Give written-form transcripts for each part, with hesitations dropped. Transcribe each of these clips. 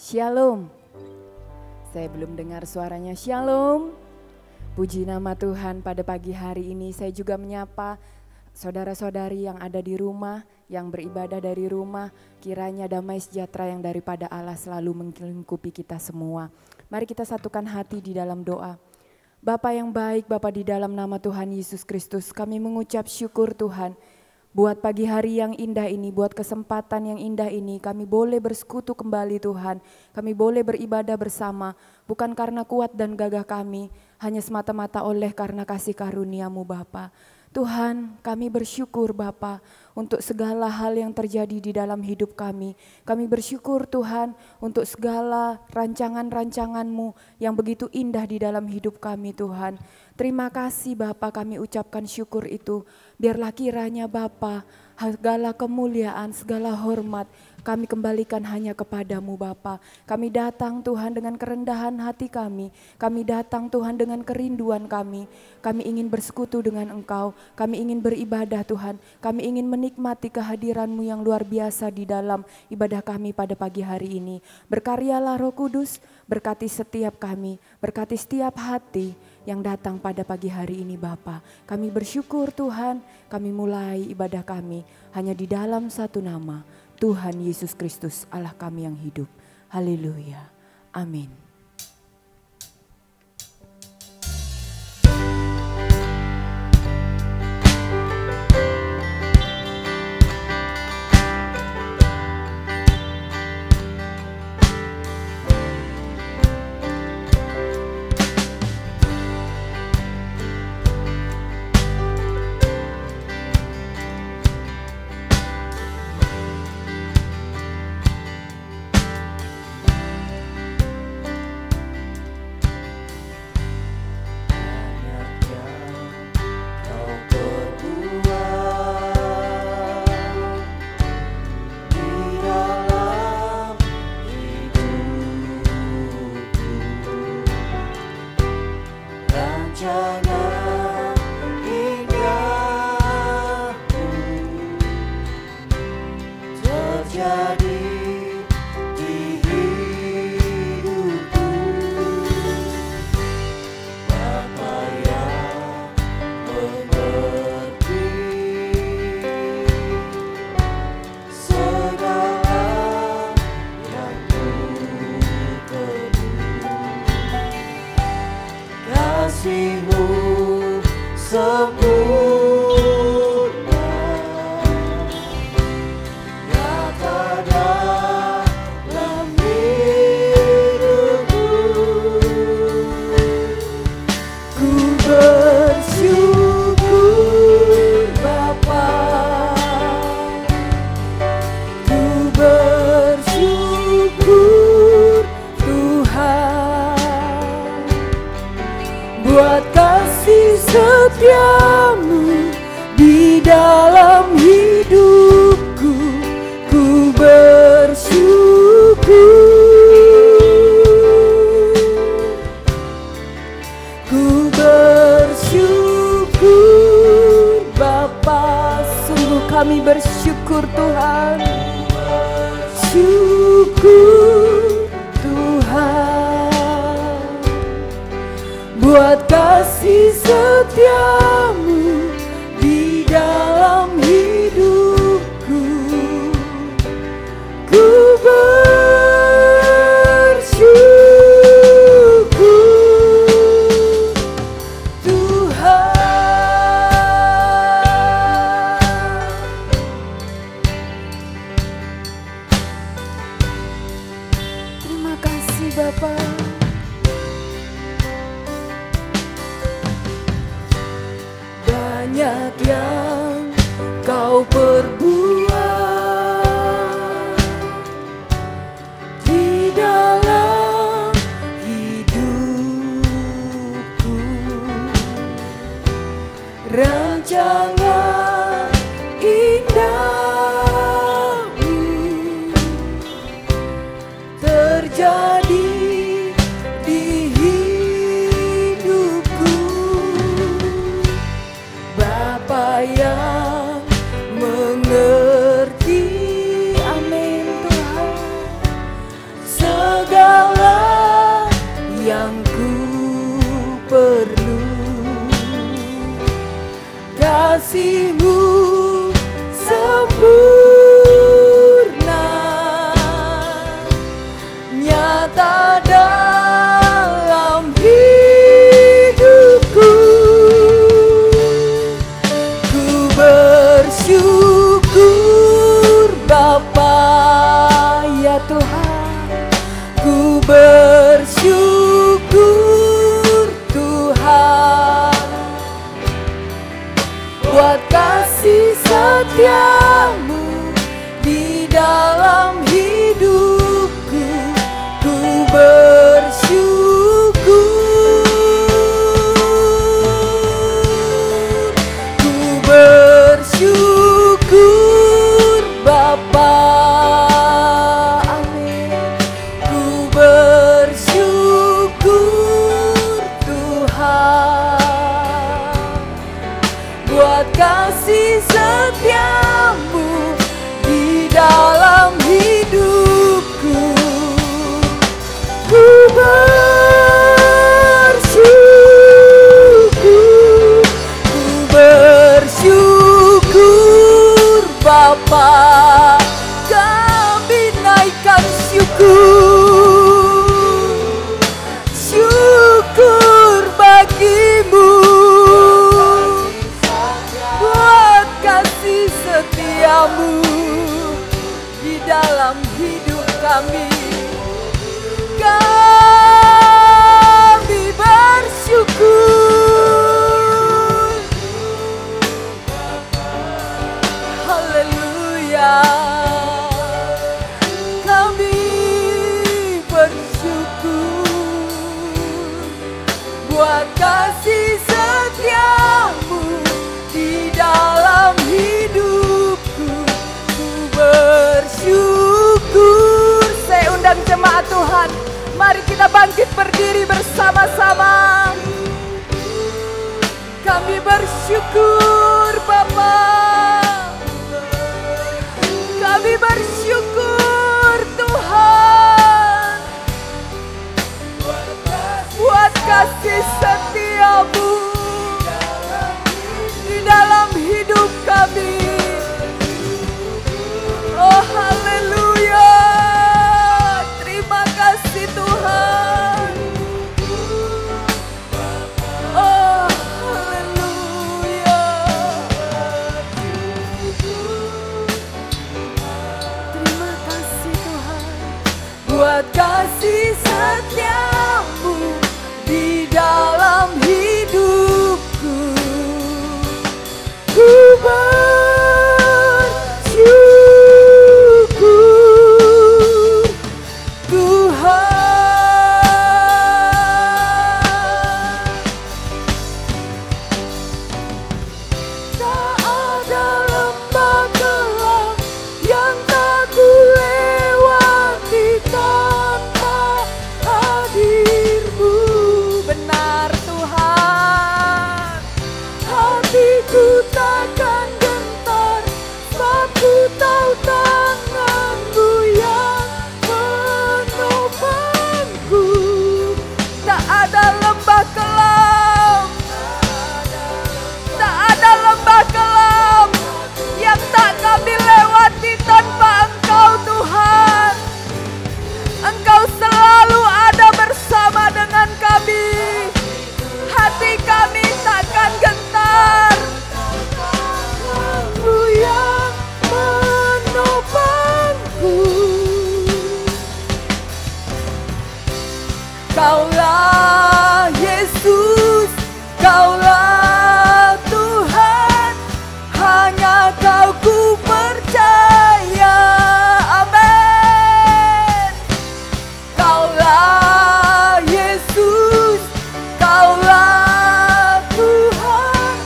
Shalom. Saya belum dengar suaranya. Shalom. Puji nama Tuhan, pada pagi hari ini saya juga menyapa saudara-saudari yang ada di rumah, yang beribadah dari rumah. Kiranya damai sejahtera yang daripada Allah selalu melingkupi kita semua. Mari kita satukan hati di dalam doa. Bapa yang baik, Bapa, di dalam nama Tuhan Yesus Kristus, kami mengucap syukur Tuhan. Buat pagi hari yang indah ini, buat kesempatan yang indah ini, kami boleh bersekutu kembali Tuhan. Kami boleh beribadah bersama, bukan karena kuat dan gagah kami, hanya semata-mata oleh karena kasih karunia-Mu Bapa. Tuhan, kami bersyukur Bapa untuk segala hal yang terjadi di dalam hidup kami. Kami bersyukur Tuhan untuk segala rancangan-rancangan-Mu yang begitu indah di dalam hidup kami Tuhan. Terima kasih Bapa, kami ucapkan syukur itu. Biarlah kiranya Bapa, segala kemuliaan, segala hormat kami kembalikan hanya kepadamu Bapa. Kami datang Tuhan dengan kerendahan hati kami. Kami datang Tuhan dengan kerinduan kami. Kami ingin bersekutu dengan Engkau. Kami ingin beribadah Tuhan. Kami ingin menikmati kehadiran-Mu yang luar biasa di dalam ibadah kami pada pagi hari ini. Berkaryalah Roh Kudus, berkati setiap kami, berkati setiap hati yang datang pada pagi hari ini Bapa. Kami bersyukur Tuhan, kami mulai ibadah kami hanya di dalam satu nama, Tuhan Yesus Kristus, Allah kami yang hidup. Haleluya. Amin. Kami bersyukur Tuhan, syukur Tuhan, buat kasih setia-Mu di dalam hidupku. Ku banyak yang Bapa, kami naikkan syukur, syukur bagimu buat kasih setiamu di dalam hidup kami. Kami bersyukur. Haleluya. Kami bersyukur buat kasih setiamu di dalam hidupku. Ku bersyukur. Saya undang jemaat Tuhan, mari kita bangkit berdiri bersama-sama. Kami bersyukur Bapa, kami bersyukur Tuhan buat kasih setiamu di dalam hidup kami. Oh haleluya, terima kasih Tuhan. Oh haleluya, terima kasih Tuhan buat kasih setiamu di dalam hidupku. Ku bersyukur Tuhan. Tak ada lembah gelap yang tak ku lewati tanpa hadir-Mu. Benar Tuhan, hatiku takkan gentar, sebab ku tahu tangan-Mu yang menopangku. Tak ada lembah kelam, tak ada lembah kelam yang tak kami lewati tanpa Engkau Tuhan. Engkau selalu ada bersama dengan kami. Hati kami takkan gentar, Engkau yang menopangku. Kaulah Yesus, Kaulah Tuhan, hanya Kau ku percaya. Amin. Kaulah Yesus, Kaulah Tuhan,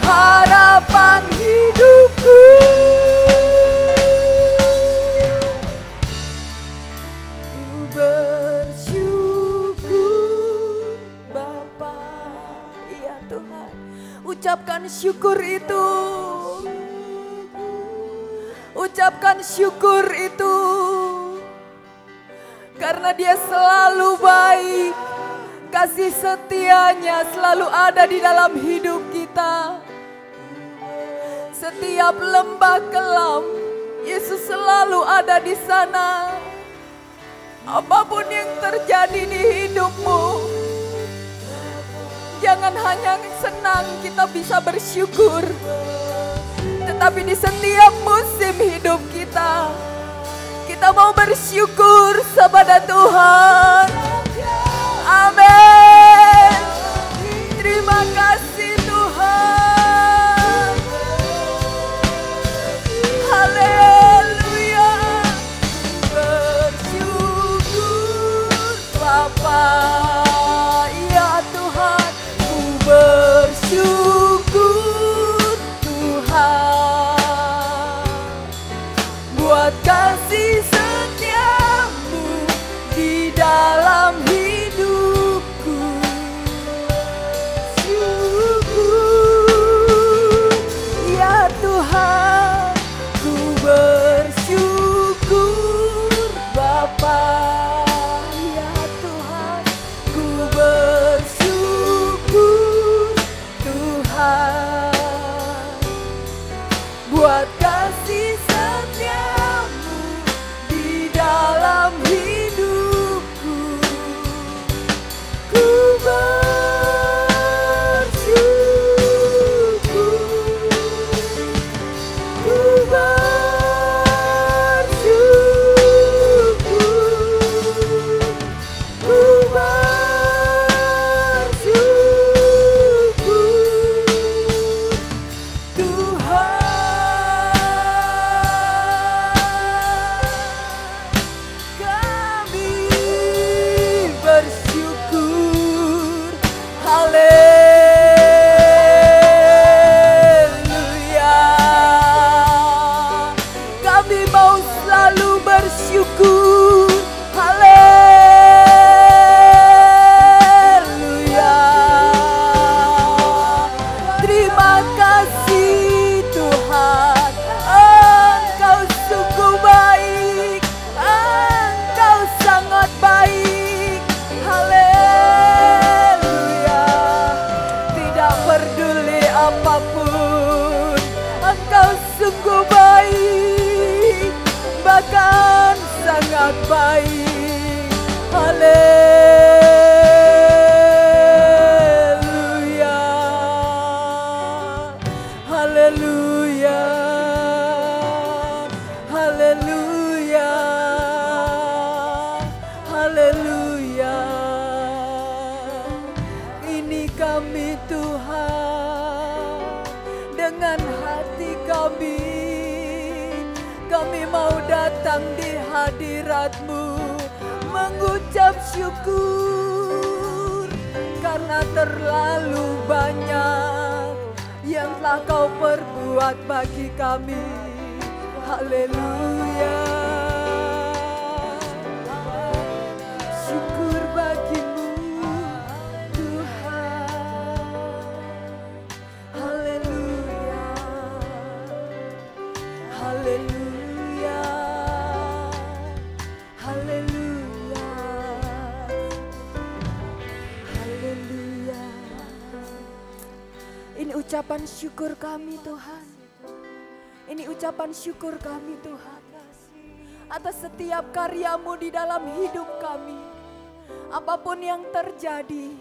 harapan hidupku. Ku bersyukur Bapa. Iya Tuhan, ucapkan syukur itu. Ucapkan syukur itu. Karena Dia selalu baik. Kasih setianya selalu ada di dalam hidup kita. Setiap lembah kelam, Yesus selalu ada di sana. Apapun yang terjadi di hidupmu, jangan hanya senang kita bisa bersyukur, tetapi di setiap musim hidup kita, kita mau bersyukur kepada Tuhan. Amin. Terima kasih Tuhan. Haleluya. Bersyukur Bapa. Ya Tuhan, ku bersyukur Tuhan buat kasih setiamu di dalam hidupku. Syukur ya Tuhan, ku bersyukur Bapa. Ya Tuhan, ku bersyukur Tuhan buat kasih Kami mau datang di hadirat-Mu, mengucap syukur karena terlalu banyak yang telah Kau perbuat bagi kami. Haleluya. Syukur bagi-Mu Tuhan. Haleluya. Haleluya. Haleluya. Haleluya. Ini ucapan syukur kami Tuhan. Ini ucapan syukur kami Tuhan. Atas setiap karya-Mu di dalam hidup kami. Apapun yang terjadi,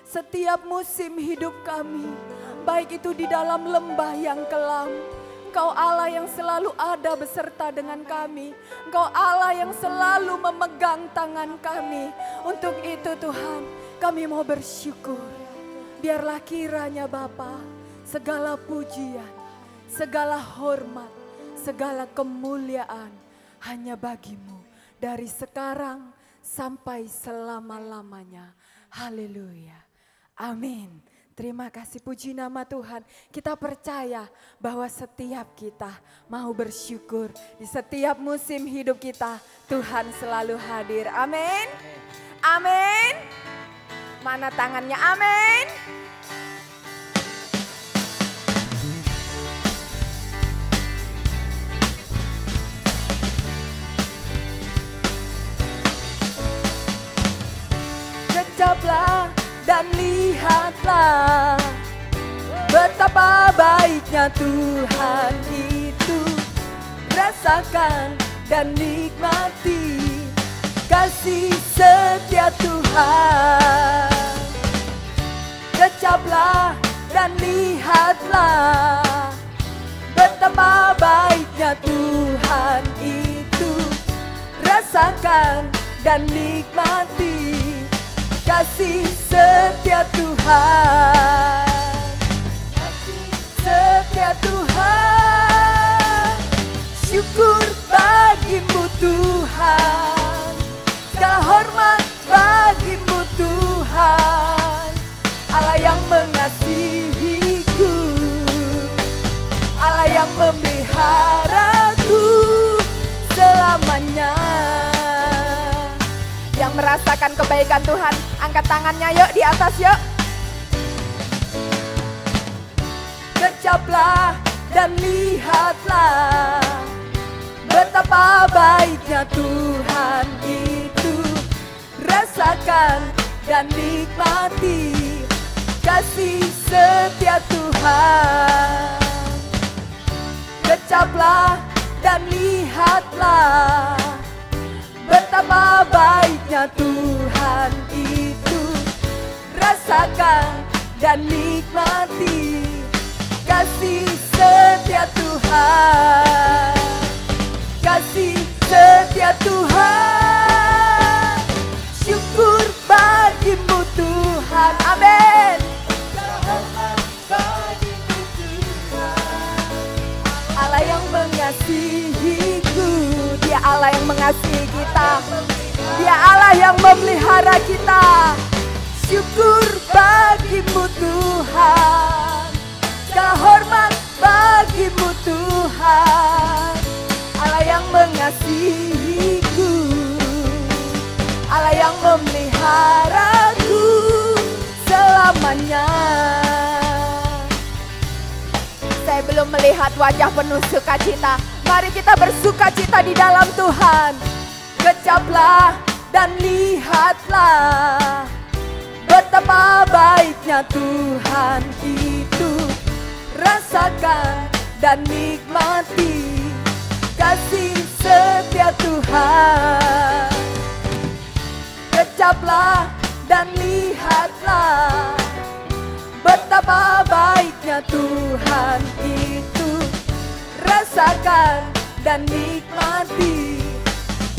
setiap musim hidup kami, baik itu di dalam lembah yang kelam, Engkau Allah yang selalu ada beserta dengan kami. Engkau Allah yang selalu memegang tangan kami. Untuk itu Tuhan, kami mau bersyukur. Biarlah kiranya Bapa, segala pujian, segala hormat, segala kemuliaan hanya bagi-Mu dari sekarang sampai selama-lamanya. Haleluya. Amin. Terima kasih, puji nama Tuhan. Kita percaya bahwa setiap kita mau bersyukur. Di setiap musim hidup kita, Tuhan selalu hadir. Amin. Amin. Mana tangannya? Amin. Kecaplah dan lihatlah betapa baiknya Tuhan itu. Rasakan dan nikmati kasih setia Tuhan. Kecaplah dan lihatlah betapa baiknya Tuhan itu. Rasakan dan nikmati kasih setia Tuhan. Kasih setia Tuhan. Syukur bagi-Mu Tuhan. Segala hormat bagi-Mu Tuhan. Allah yang mengasihiku, Allah yang memeliharaku selamanya. Yang merasakan kebaikan Tuhan, angkat tangannya yuk di atas yuk. Kecaplah dan lihatlah betapa baiknya Tuhan itu. Rasakan dan nikmati kasih setia Tuhan. Kecaplah dan lihatlah betapa baiknya Tuhan itu. Rasakan dan nikmati kasih setia Tuhan. Kasih setia Tuhan. Syukur bagi-Mu Tuhan. Amin. Allah yang mengasihiku, Dia Allah yang mengasihi kita. Dia Allah yang memelihara kita. Syukur bagi-Mu Tuhan. Segala hormat bagi-Mu Tuhan. Allah yang mengasihiku, Allah yang memeliharaku selamanya. Saya belum melihat wajah penuh sukacita. Mari kita bersukacita di dalam Tuhan. Kecaplah dan lihatlah betapa baiknya Tuhan itu. Rasakan dan nikmati kasih setia Tuhan. Kecaplah dan lihatlah betapa baiknya Tuhan itu. Rasakan dan nikmati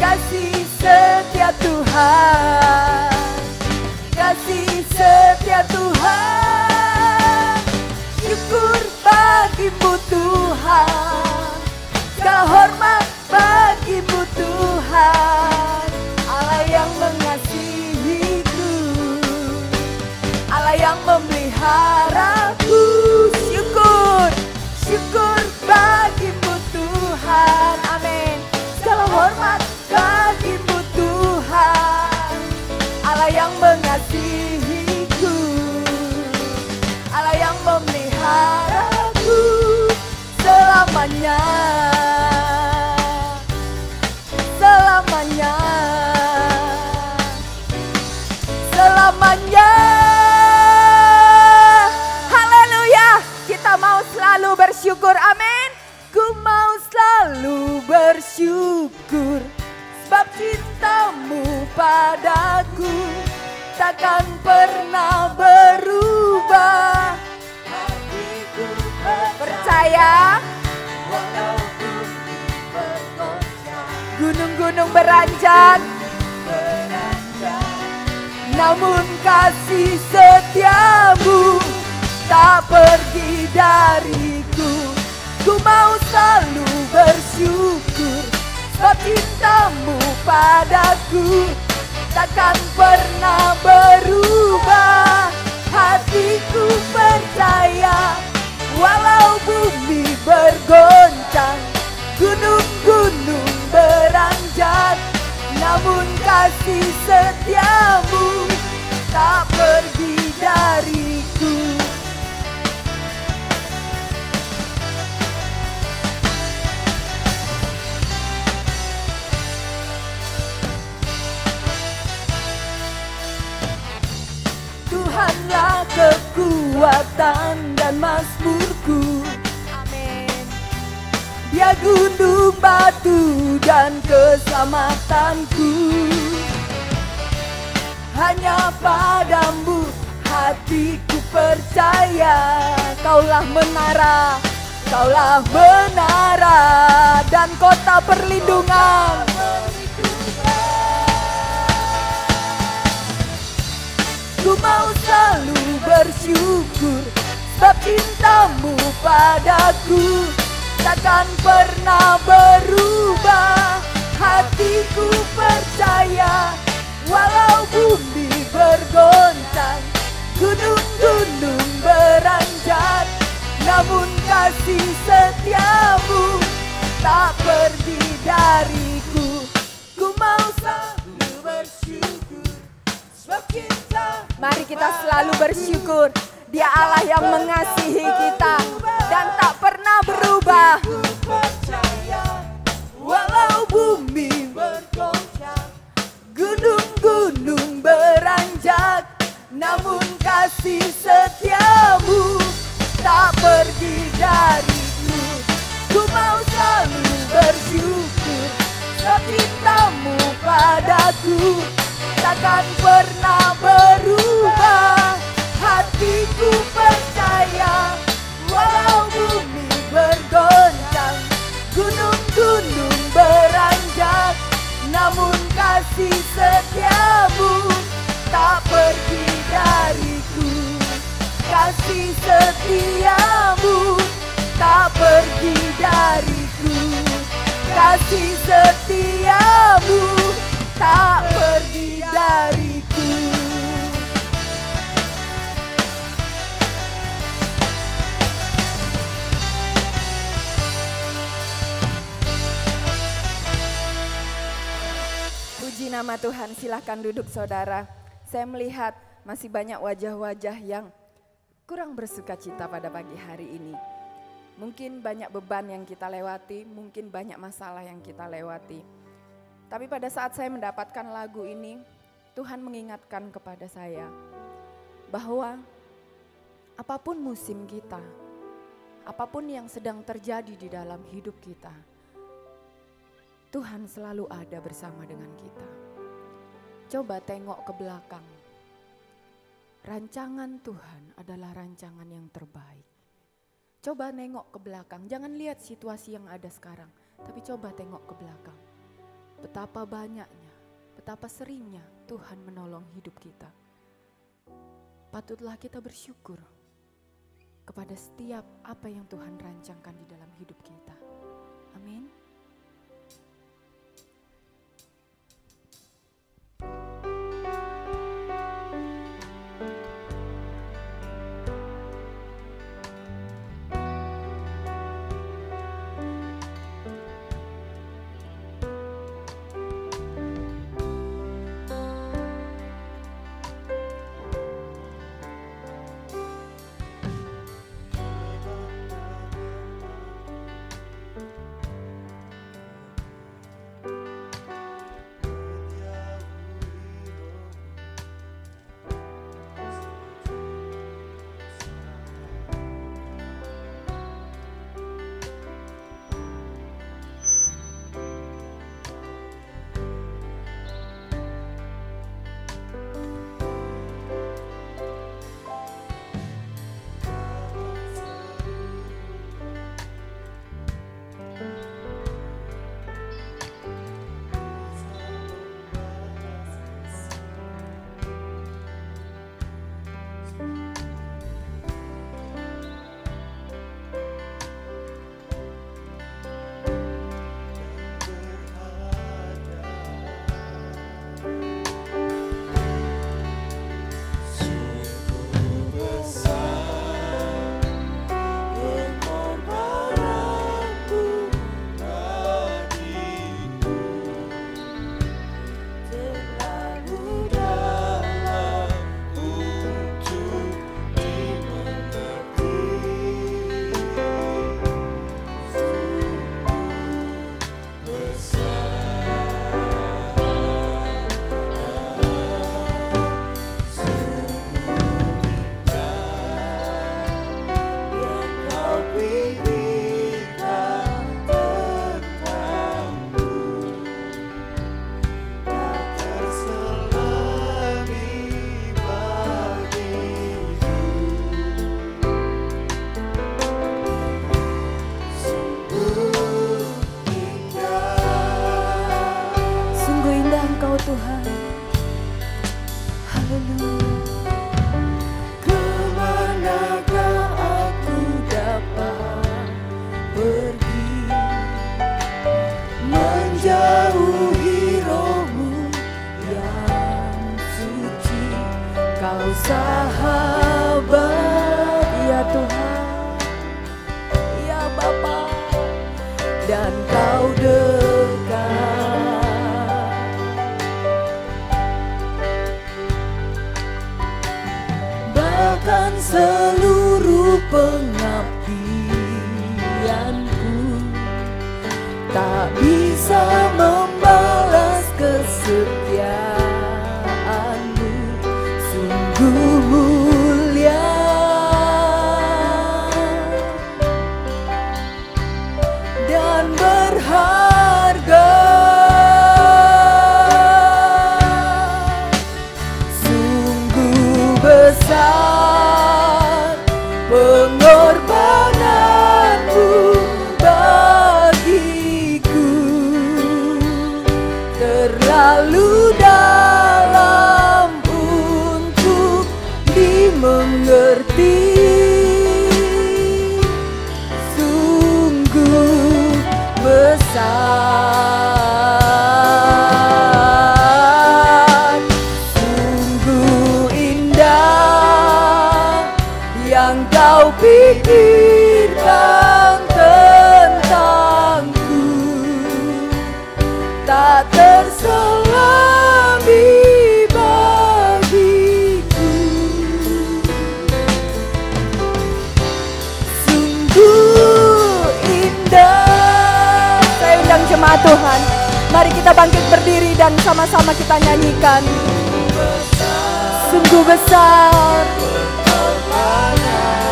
kasih setia Tuhan. Kasih setia Tuhan. Syukur bagi-Mu Tuhan. Segala hormat bersyukur, amin. Ku mau selalu bersyukur, sebab cintamu padaku takkan pernah berubah. Hatiku percaya, walaupun bergoncang, gunung-gunung beranjak, namun kasih setiamu tak pergi dariku. Ku mau selalu bersyukur, sebab cintamu padaku takkan pernah berubah. Hatiku percaya, walau bumi bergoncang, gunung-gunung beranjak, namun kasih setiamu tak pergi dariku. Tuhanlah kekuatan dan mazmurku, amin. Dia gunung batu dan keselamatanku. Hanya padamu hatiku percaya. Kaulah menara, kaulah menara dan kota perlindungan. Ku mau selalu bersyukur, sebab cintamu padaku takkan pernah berubah. Hatiku percaya, walau bumi bergoncang, gunung-gunung beranjak, namun kasih setiamu tak pergi dariku. Ku mau selalu bersyukur, sebab cinta. Mari kita selalu bersyukur. Dia Allah yang mengasihi kita dan tak pernah berubah. Ku percaya, walau bumi bergoncang, gunung-gunung beranjak, namun kasih setiamu tak pergi dariku. Ku mau selalu bersyukur, sebab cintamu padaku takkan pernah berubah. Hatiku percaya, walau bumi bergoncang, gunung-gunung beranjak, namun kasih setiamu tak pergi dariku. Kasih setiamu tak pergi dariku. Kasih setiamu tak pergi dariku. Puji nama Tuhan, silahkan duduk saudara. Saya melihat masih banyak wajah-wajah yang kurang bersuka cita pada pagi hari ini. Mungkin banyak beban yang kita lewati, mungkin banyak masalah yang kita lewati. Tapi pada saat saya mendapatkan lagu ini, Tuhan mengingatkan kepada saya bahwa apapun musim kita, apapun yang sedang terjadi di dalam hidup kita, Tuhan selalu ada bersama dengan kita. Coba tengok ke belakang. Rancangan Tuhan adalah rancangan yang terbaik. Coba nengok ke belakang, jangan lihat situasi yang ada sekarang, tapi coba tengok ke belakang. Betapa banyaknya, betapa seringnya Tuhan menolong hidup kita. Patutlah kita bersyukur kepada setiap apa yang Tuhan rancangkan di dalam hidup kita. Amin. sahabat, ya Tuhan, ya Bapa, dan Kau dekat. Bahkan seluruh pengabdianku tak bisa membalas kesetiaanmu, sungguh mulia dan berharga, sungguh besar pengorbananmu bagiku, terlalu dalam untuk dimengerti, sungguh besar, sungguh indah yang Kau pikirkan tentangku, tak terselami bagiku. Sungguh indah. Saya undang jemaat Tuhan, mari kita bangkit berdiri dan sama-sama kita nyanyikan. Sungguh besar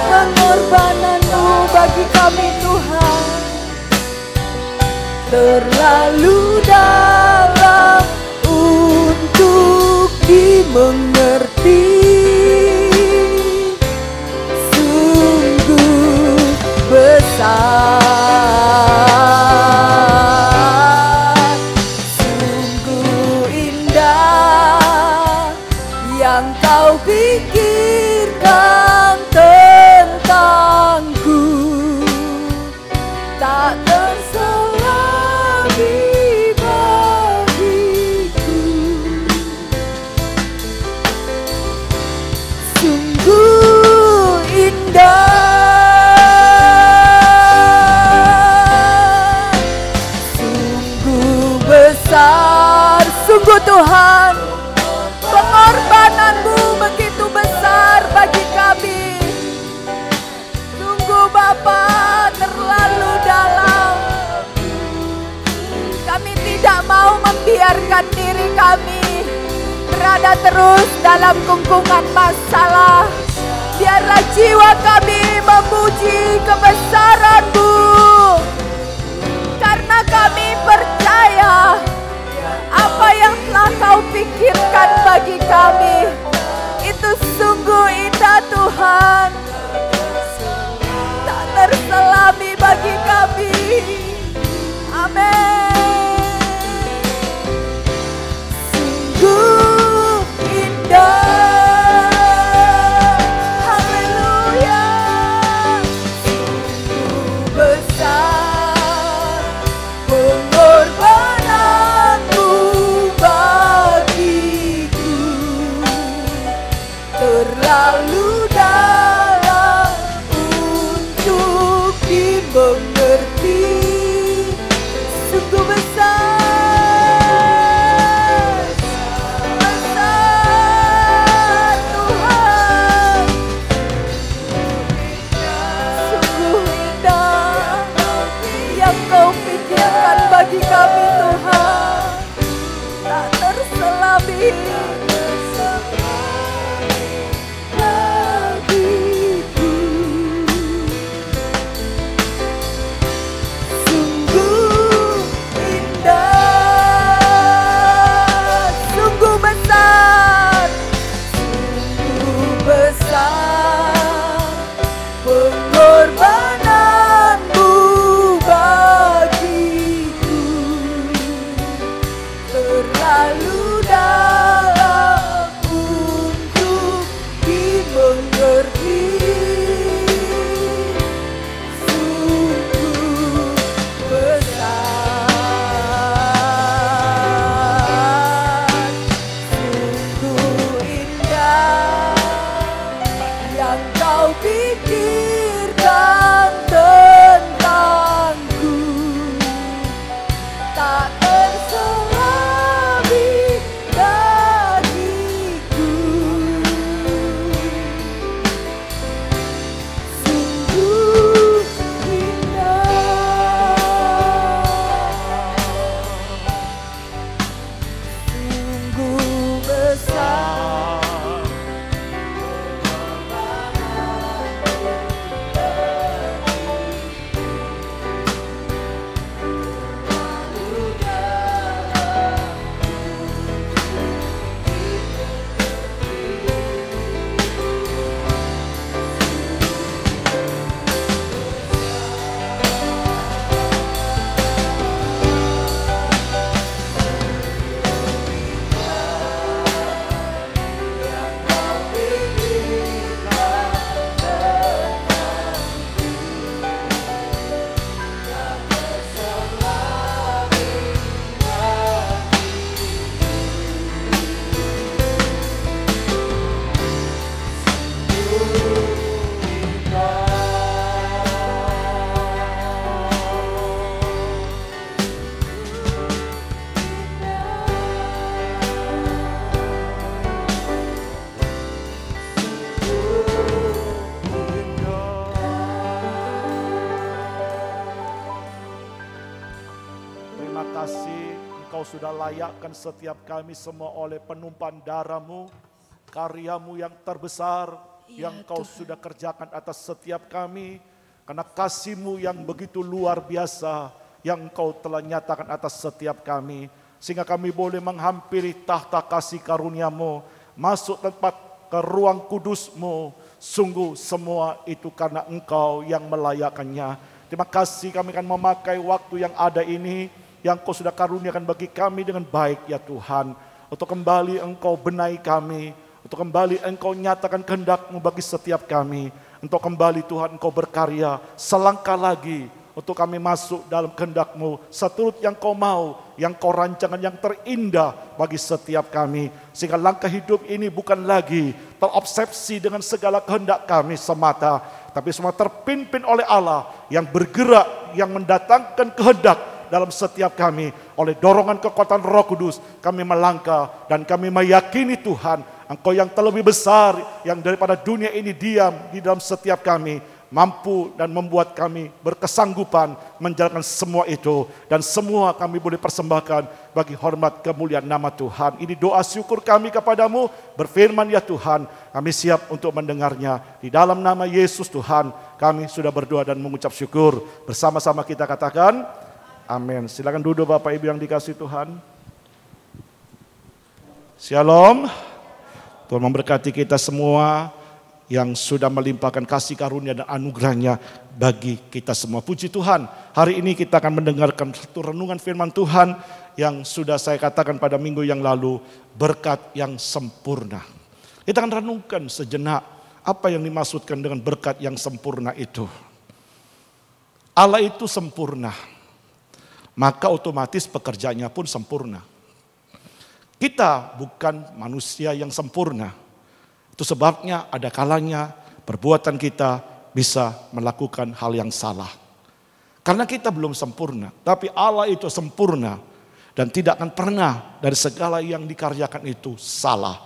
pengorbanan-Mu bagi kami Tuhan, terlalu dalam untuk dimengerti, sungguh besar, sungguh indah yang Kau pikirkan tentangku, tak terselami bagiku. Sungguh indah, sungguh besar, sungguh Tuhan, pengorbanan-Mu begitu besar bagi kami. Sungguh Bapa, terlalu dalam. Kami tidak mau membiarkan diri kami berada terus dalam kungkungan masalah. Biarlah jiwa kami memuji kebesaran-Mu, karena kami percaya apa yang telah Kau pikirkan bagi kami itu sungguh indah Tuhan, tak terselami bagi kami. Amin. Sungguh indah, haleluya, sungguh besar pengorbanan kasih, Engkau sudah layakkan setiap kami semua oleh penumpahan darah-Mu, karya-Mu yang terbesar, yang Engkau sudah kerjakan atas setiap kami, karena kasih-Mu yang begitu luar biasa, yang Engkau telah nyatakan atas setiap kami, sehingga kami boleh menghampiri tahta kasih karunia-Mu, masuk tempat ke ruang kudus-Mu. Sungguh semua itu karena Engkau yang melayakkannya. Terima kasih, kami akan memakai waktu yang ada ini, yang Kau sudah karuniakan bagi kami dengan baik ya Tuhan. Untuk kembali Engkau benahi kami, untuk kembali Engkau nyatakan kehendak-Mu bagi setiap kami. Untuk kembali Tuhan Engkau berkarya selangkah lagi, untuk kami masuk dalam kehendak-Mu, seturut yang Kau mau, yang Kau rancangan yang terindah bagi setiap kami. Sehingga langkah hidup ini bukan lagi terobsesi dengan segala kehendak kami semata, tapi semua terpimpin oleh Allah yang bergerak, yang mendatangkan kehendak dalam setiap kami. Oleh dorongan kekuatan Roh Kudus, kami melangkah dan kami meyakini Tuhan, Engkau yang terlebih besar, yang daripada dunia ini diam di dalam setiap kami, mampu dan membuat kami berkesanggupan menjalankan semua itu. Dan semua kami boleh persembahkan bagi hormat kemuliaan nama Tuhan. Ini doa syukur kami kepadamu, berfirman ya Tuhan, kami siap untuk mendengarnya. Di dalam nama Yesus Tuhan, kami sudah berdoa dan mengucap syukur. Bersama-sama kita katakan, amin. Silakan duduk Bapak Ibu yang dikasihi Tuhan. Shalom. Tuhan memberkati kita semua yang sudah melimpahkan kasih karunia dan anugerahnya bagi kita semua. Puji Tuhan, hari ini kita akan mendengarkan satu renungan firman Tuhan yang sudah saya katakan pada minggu yang lalu, berkat yang sempurna. Kita akan renungkan sejenak apa yang dimaksudkan dengan berkat yang sempurna itu. Allah itu sempurna, maka otomatis pekerjaannya pun sempurna. Kita bukan manusia yang sempurna. Itu sebabnya ada kalanya perbuatan kita bisa melakukan hal yang salah. Karena kita belum sempurna, tapi Allah itu sempurna dan tidak akan pernah dari segala yang dikaryakan itu salah.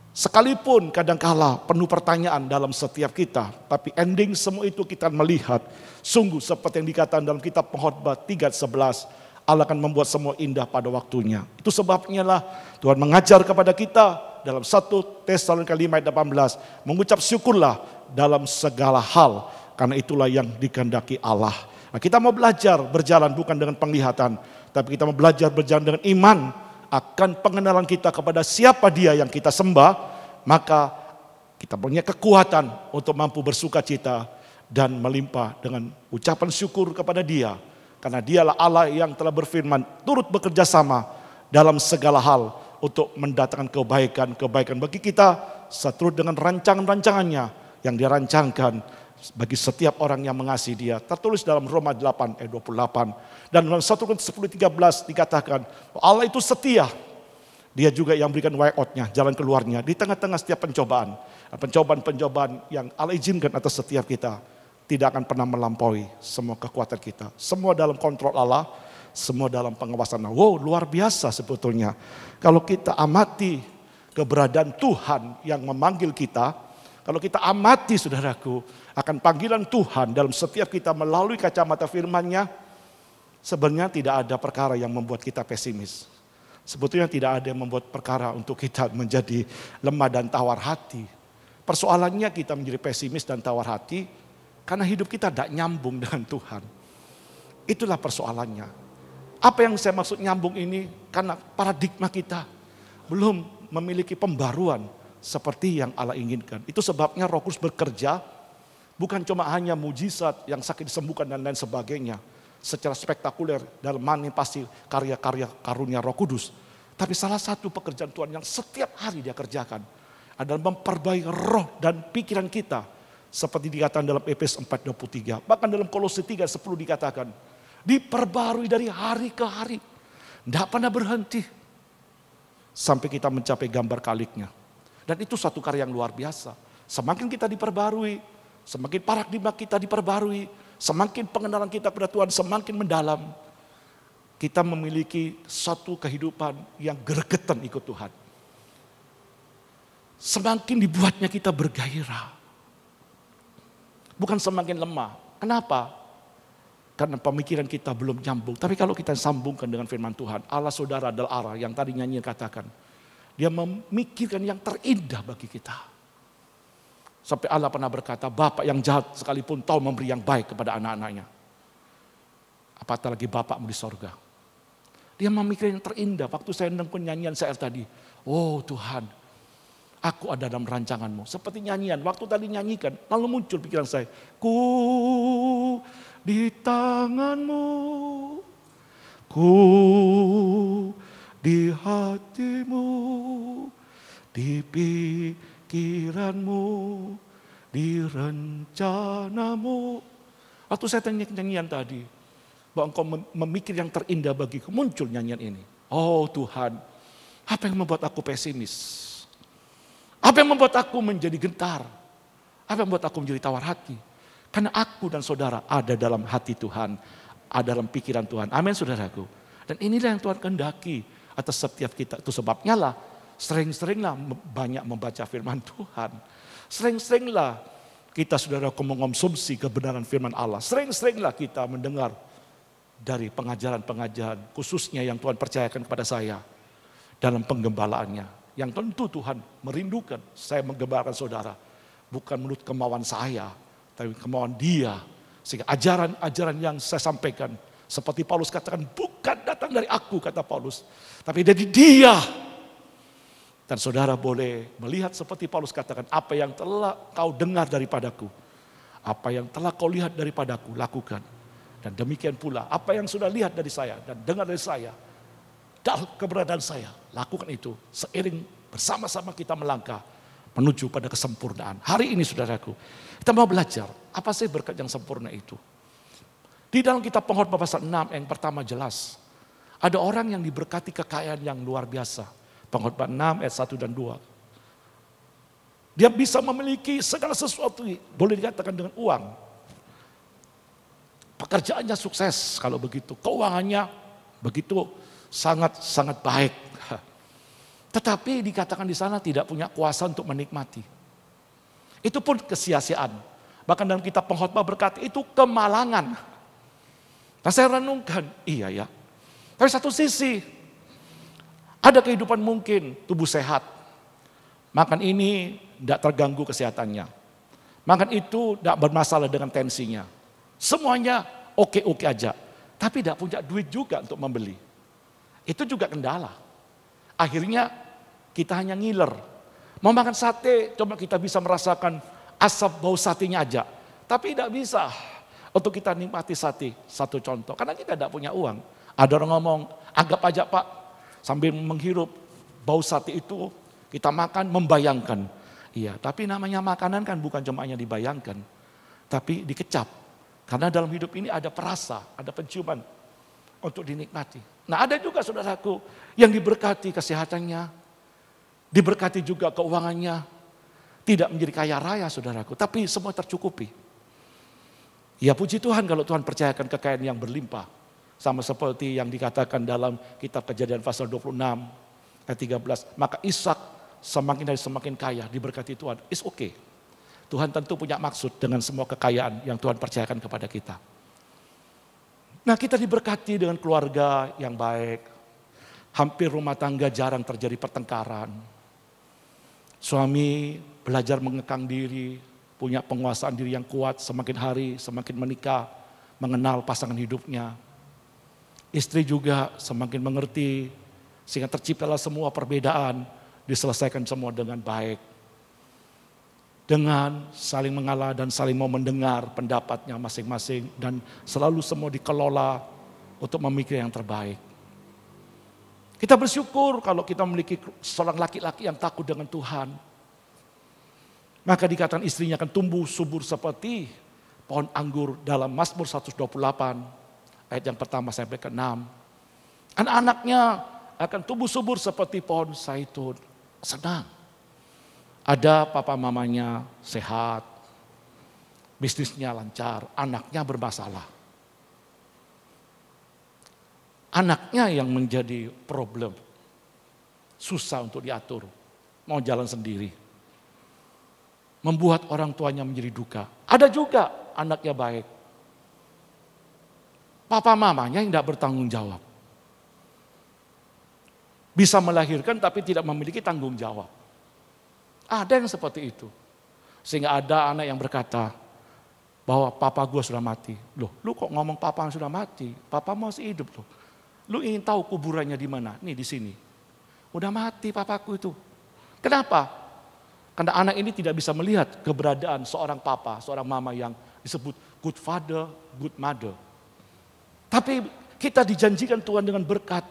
Sekalipun kadangkala penuh pertanyaan dalam setiap kita, tapi ending semua itu kita melihat sungguh seperti yang dikatakan dalam kitab Pengkhotbah 3:11, Allah akan membuat semua indah pada waktunya. Itu sebabnya lah Tuhan mengajar kepada kita dalam 1 Tesalonika 5:18, mengucap syukurlah dalam segala hal, karena itulah yang dikehendaki Allah. Nah, kita mau belajar berjalan bukan dengan penglihatan, tapi kita mau belajar berjalan dengan iman akan pengenalan kita kepada siapa Dia yang kita sembah, maka kita punya kekuatan untuk mampu bersuka cita dan melimpah dengan ucapan syukur kepada Dia. Karena Dialah Allah yang telah berfirman, turut bekerja sama dalam segala hal untuk mendatangkan kebaikan bagi kita, seturut dengan rancangan-rancangannya yang Dia rancangkan bagi setiap orang yang mengasihi Dia. Tertulis dalam Roma 8:28. Dan dalam 1 Korintus 10:13 dikatakan, Allah itu setia. Dia juga yang berikan way out-nya, jalan keluarnya di tengah-tengah setiap pencobaan. Pencobaan-pencobaan yang Allah izinkan atas setiap kita tidak akan pernah melampaui semua kekuatan kita. Semua dalam kontrol Allah, semua dalam pengawasan Allah. Wow, luar biasa sebetulnya. Kalau kita amati keberadaan Tuhan yang memanggil kita, kalau kita amati saudaraku, akan panggilan Tuhan dalam setiap kita melalui kacamata firman-Nya, sebenarnya tidak ada perkara yang membuat kita pesimis. Sebetulnya tidak ada yang membuat perkara untuk kita menjadi lemah dan tawar hati. Persoalannya kita menjadi pesimis dan tawar hati, karena hidup kita tidak nyambung dengan Tuhan. Itulah persoalannya. Apa yang saya maksud nyambung ini? Karena paradigma kita belum memiliki pembaruan seperti yang Allah inginkan. Itu sebabnya Roh Kudus bekerja, bukan cuma hanya mujizat yang sakit disembuhkan dan lain sebagainya, secara spektakuler dalam manifestasi karya-karya karunia Roh Kudus. Tapi salah satu pekerjaan Tuhan yang setiap hari Dia kerjakan adalah memperbaiki roh dan pikiran kita. Seperti dikatakan dalam Efesus 4:23. Bahkan dalam Kolose 3:10 dikatakan, diperbarui dari hari ke hari. Tidak pernah berhenti. Sampai kita mencapai gambar kaliknya. Dan itu suatu karya yang luar biasa. Semakin kita diperbarui, semakin paradigma kita diperbarui, semakin pengenalan kita kepada Tuhan semakin mendalam. Kita memiliki satu kehidupan yang gregetan ikut Tuhan. Semakin dibuatnya kita bergairah. Bukan semakin lemah. Kenapa? Karena pemikiran kita belum nyambung. Tapi kalau kita sambungkan dengan firman Tuhan, Allah saudara adalah Allah yang tadi nyanyi katakan. Dia memikirkan yang terindah bagi kita. Sampai Allah pernah berkata, Bapak yang jahat sekalipun tahu memberi yang baik kepada anak-anaknya. Apatah lagi Bapakmu di sorga. Dia memikirkan yang terindah. Waktu saya dengar nyanyian saya tadi. Oh Tuhan, aku ada dalam rancanganmu. Seperti nyanyian, waktu tadi nyanyikan, lalu muncul pikiran saya. Ku di tanganmu, ku di hatimu, di pikiranmu, di rencanamu. Waktu saya tanya nyanyian tadi, bahwa engkau memikir yang terindah bagiku, muncul nyanyian ini. Oh Tuhan, apa yang membuat aku pesimis? Apa yang membuat aku menjadi gentar? Apa yang membuat aku menjadi tawar hati? Karena aku dan saudara ada dalam hati Tuhan, ada dalam pikiran Tuhan. Amin saudaraku. Dan inilah yang Tuhan kehendaki atas setiap kita. Itu sebabnya lah sering-seringlah banyak membaca firman Tuhan. Sering-seringlah kita saudaraku mengonsumsi kebenaran firman Allah. Sering-seringlah kita mendengar dari pengajaran-pengajaran khususnya yang Tuhan percayakan kepada saya dalam penggembalaannya. Yang tentu Tuhan merindukan saya menggembalakan saudara. Bukan menurut kemauan saya, tapi kemauan Dia. Sehingga ajaran-ajaran yang saya sampaikan, seperti Paulus katakan, bukan datang dari aku, kata Paulus, tapi dari Dia. Dan saudara boleh melihat seperti Paulus katakan, apa yang telah kau dengar daripadaku, apa yang telah kau lihat daripadaku, lakukan. Dan demikian pula, apa yang sudah lihat dari saya dan dengar dari saya, dalam keberadaan saya, lakukan itu seiring bersama-sama kita melangkah menuju pada kesempurnaan. Hari ini saudaraku, kita mau belajar apa sih berkat yang sempurna itu. Di dalam kitab Pengkhotbah pasal 6 yang pertama jelas, ada orang yang diberkati kekayaan yang luar biasa. Pengkhotbah 6 ayat 1 dan 2. Dia bisa memiliki segala sesuatu, boleh dikatakan dengan uang. Pekerjaannya sukses kalau begitu, keuangannya begitu sangat-sangat baik. Tetapi dikatakan di sana tidak punya kuasa untuk menikmati. Itu pun kesia-siaan. Bahkan dalam kitab Pengkhotbah berkata itu kemalangan. Nah saya renungkan, iya ya. Tapi satu sisi, ada kehidupan mungkin, tubuh sehat. Makan ini tidak terganggu kesehatannya. Makan itu tidak bermasalah dengan tensinya. Semuanya oke-oke aja. Tapi tidak punya duit juga untuk membeli. Itu juga kendala. Akhirnya kita hanya ngiler. Mau makan sate, coba kita bisa merasakan asap bau satenya aja. Tapi tidak bisa untuk kita nikmati sate. Satu contoh, karena kita tidak punya uang. Ada orang ngomong, anggap aja Pak, sambil menghirup bau sate itu, kita makan membayangkan. Iya, tapi namanya makanan kan bukan cuma hanya dibayangkan, tapi dikecap. Karena dalam hidup ini ada perasa, ada penciuman untuk dinikmati. Nah ada juga saudaraku yang diberkati kesehatannya, diberkati juga keuangannya, tidak menjadi kaya raya saudaraku, tapi semua tercukupi. Ya puji Tuhan kalau Tuhan percayakan kekayaan yang berlimpah. Sama seperti yang dikatakan dalam kitab Kejadian pasal 26 ayat 13. Maka Ishak semakin hari semakin kaya, diberkati Tuhan. It's okay. Tuhan tentu punya maksud dengan semua kekayaan yang Tuhan percayakan kepada kita. Nah kita diberkati dengan keluarga yang baik. Hampir rumah tangga jarang terjadi pertengkaran. Suami belajar mengekang diri, punya penguasaan diri yang kuat, semakin hari semakin menikah, mengenal pasangan hidupnya. Istri juga semakin mengerti, sehingga terciptalah semua perbedaan, diselesaikan semua dengan baik. Dengan saling mengalah dan saling mau mendengar pendapatnya masing-masing, dan selalu semua dikelola untuk memikir yang terbaik. Kita bersyukur kalau kita memiliki seorang laki-laki yang takut dengan Tuhan. Maka dikatakan istrinya akan tumbuh subur seperti pohon anggur dalam Mazmur 128 ayat yang pertama sampai ke-6. Anak-anaknya akan tumbuh subur seperti pohon zaitun. Senang. Ada papa mamanya sehat, bisnisnya lancar, anaknya bermasalah. Anaknya yang menjadi problem, susah untuk diatur, mau jalan sendiri. Membuat orang tuanya menjadi duka. Ada juga anaknya baik. Papa mamanya yang tidak bertanggung jawab. Bisa melahirkan tapi tidak memiliki tanggung jawab. Ada yang seperti itu. Sehingga ada anak yang berkata bahwa papa gue sudah mati. Loh, lu kok ngomong papa yang sudah mati? Papa masih hidup loh. Lu ingin tahu kuburannya di mana? Nih di sini. Udah mati papaku itu. Kenapa? Karena anak ini tidak bisa melihat keberadaan seorang papa, seorang mama yang disebut good father, good mother. Tapi kita dijanjikan Tuhan dengan berkat.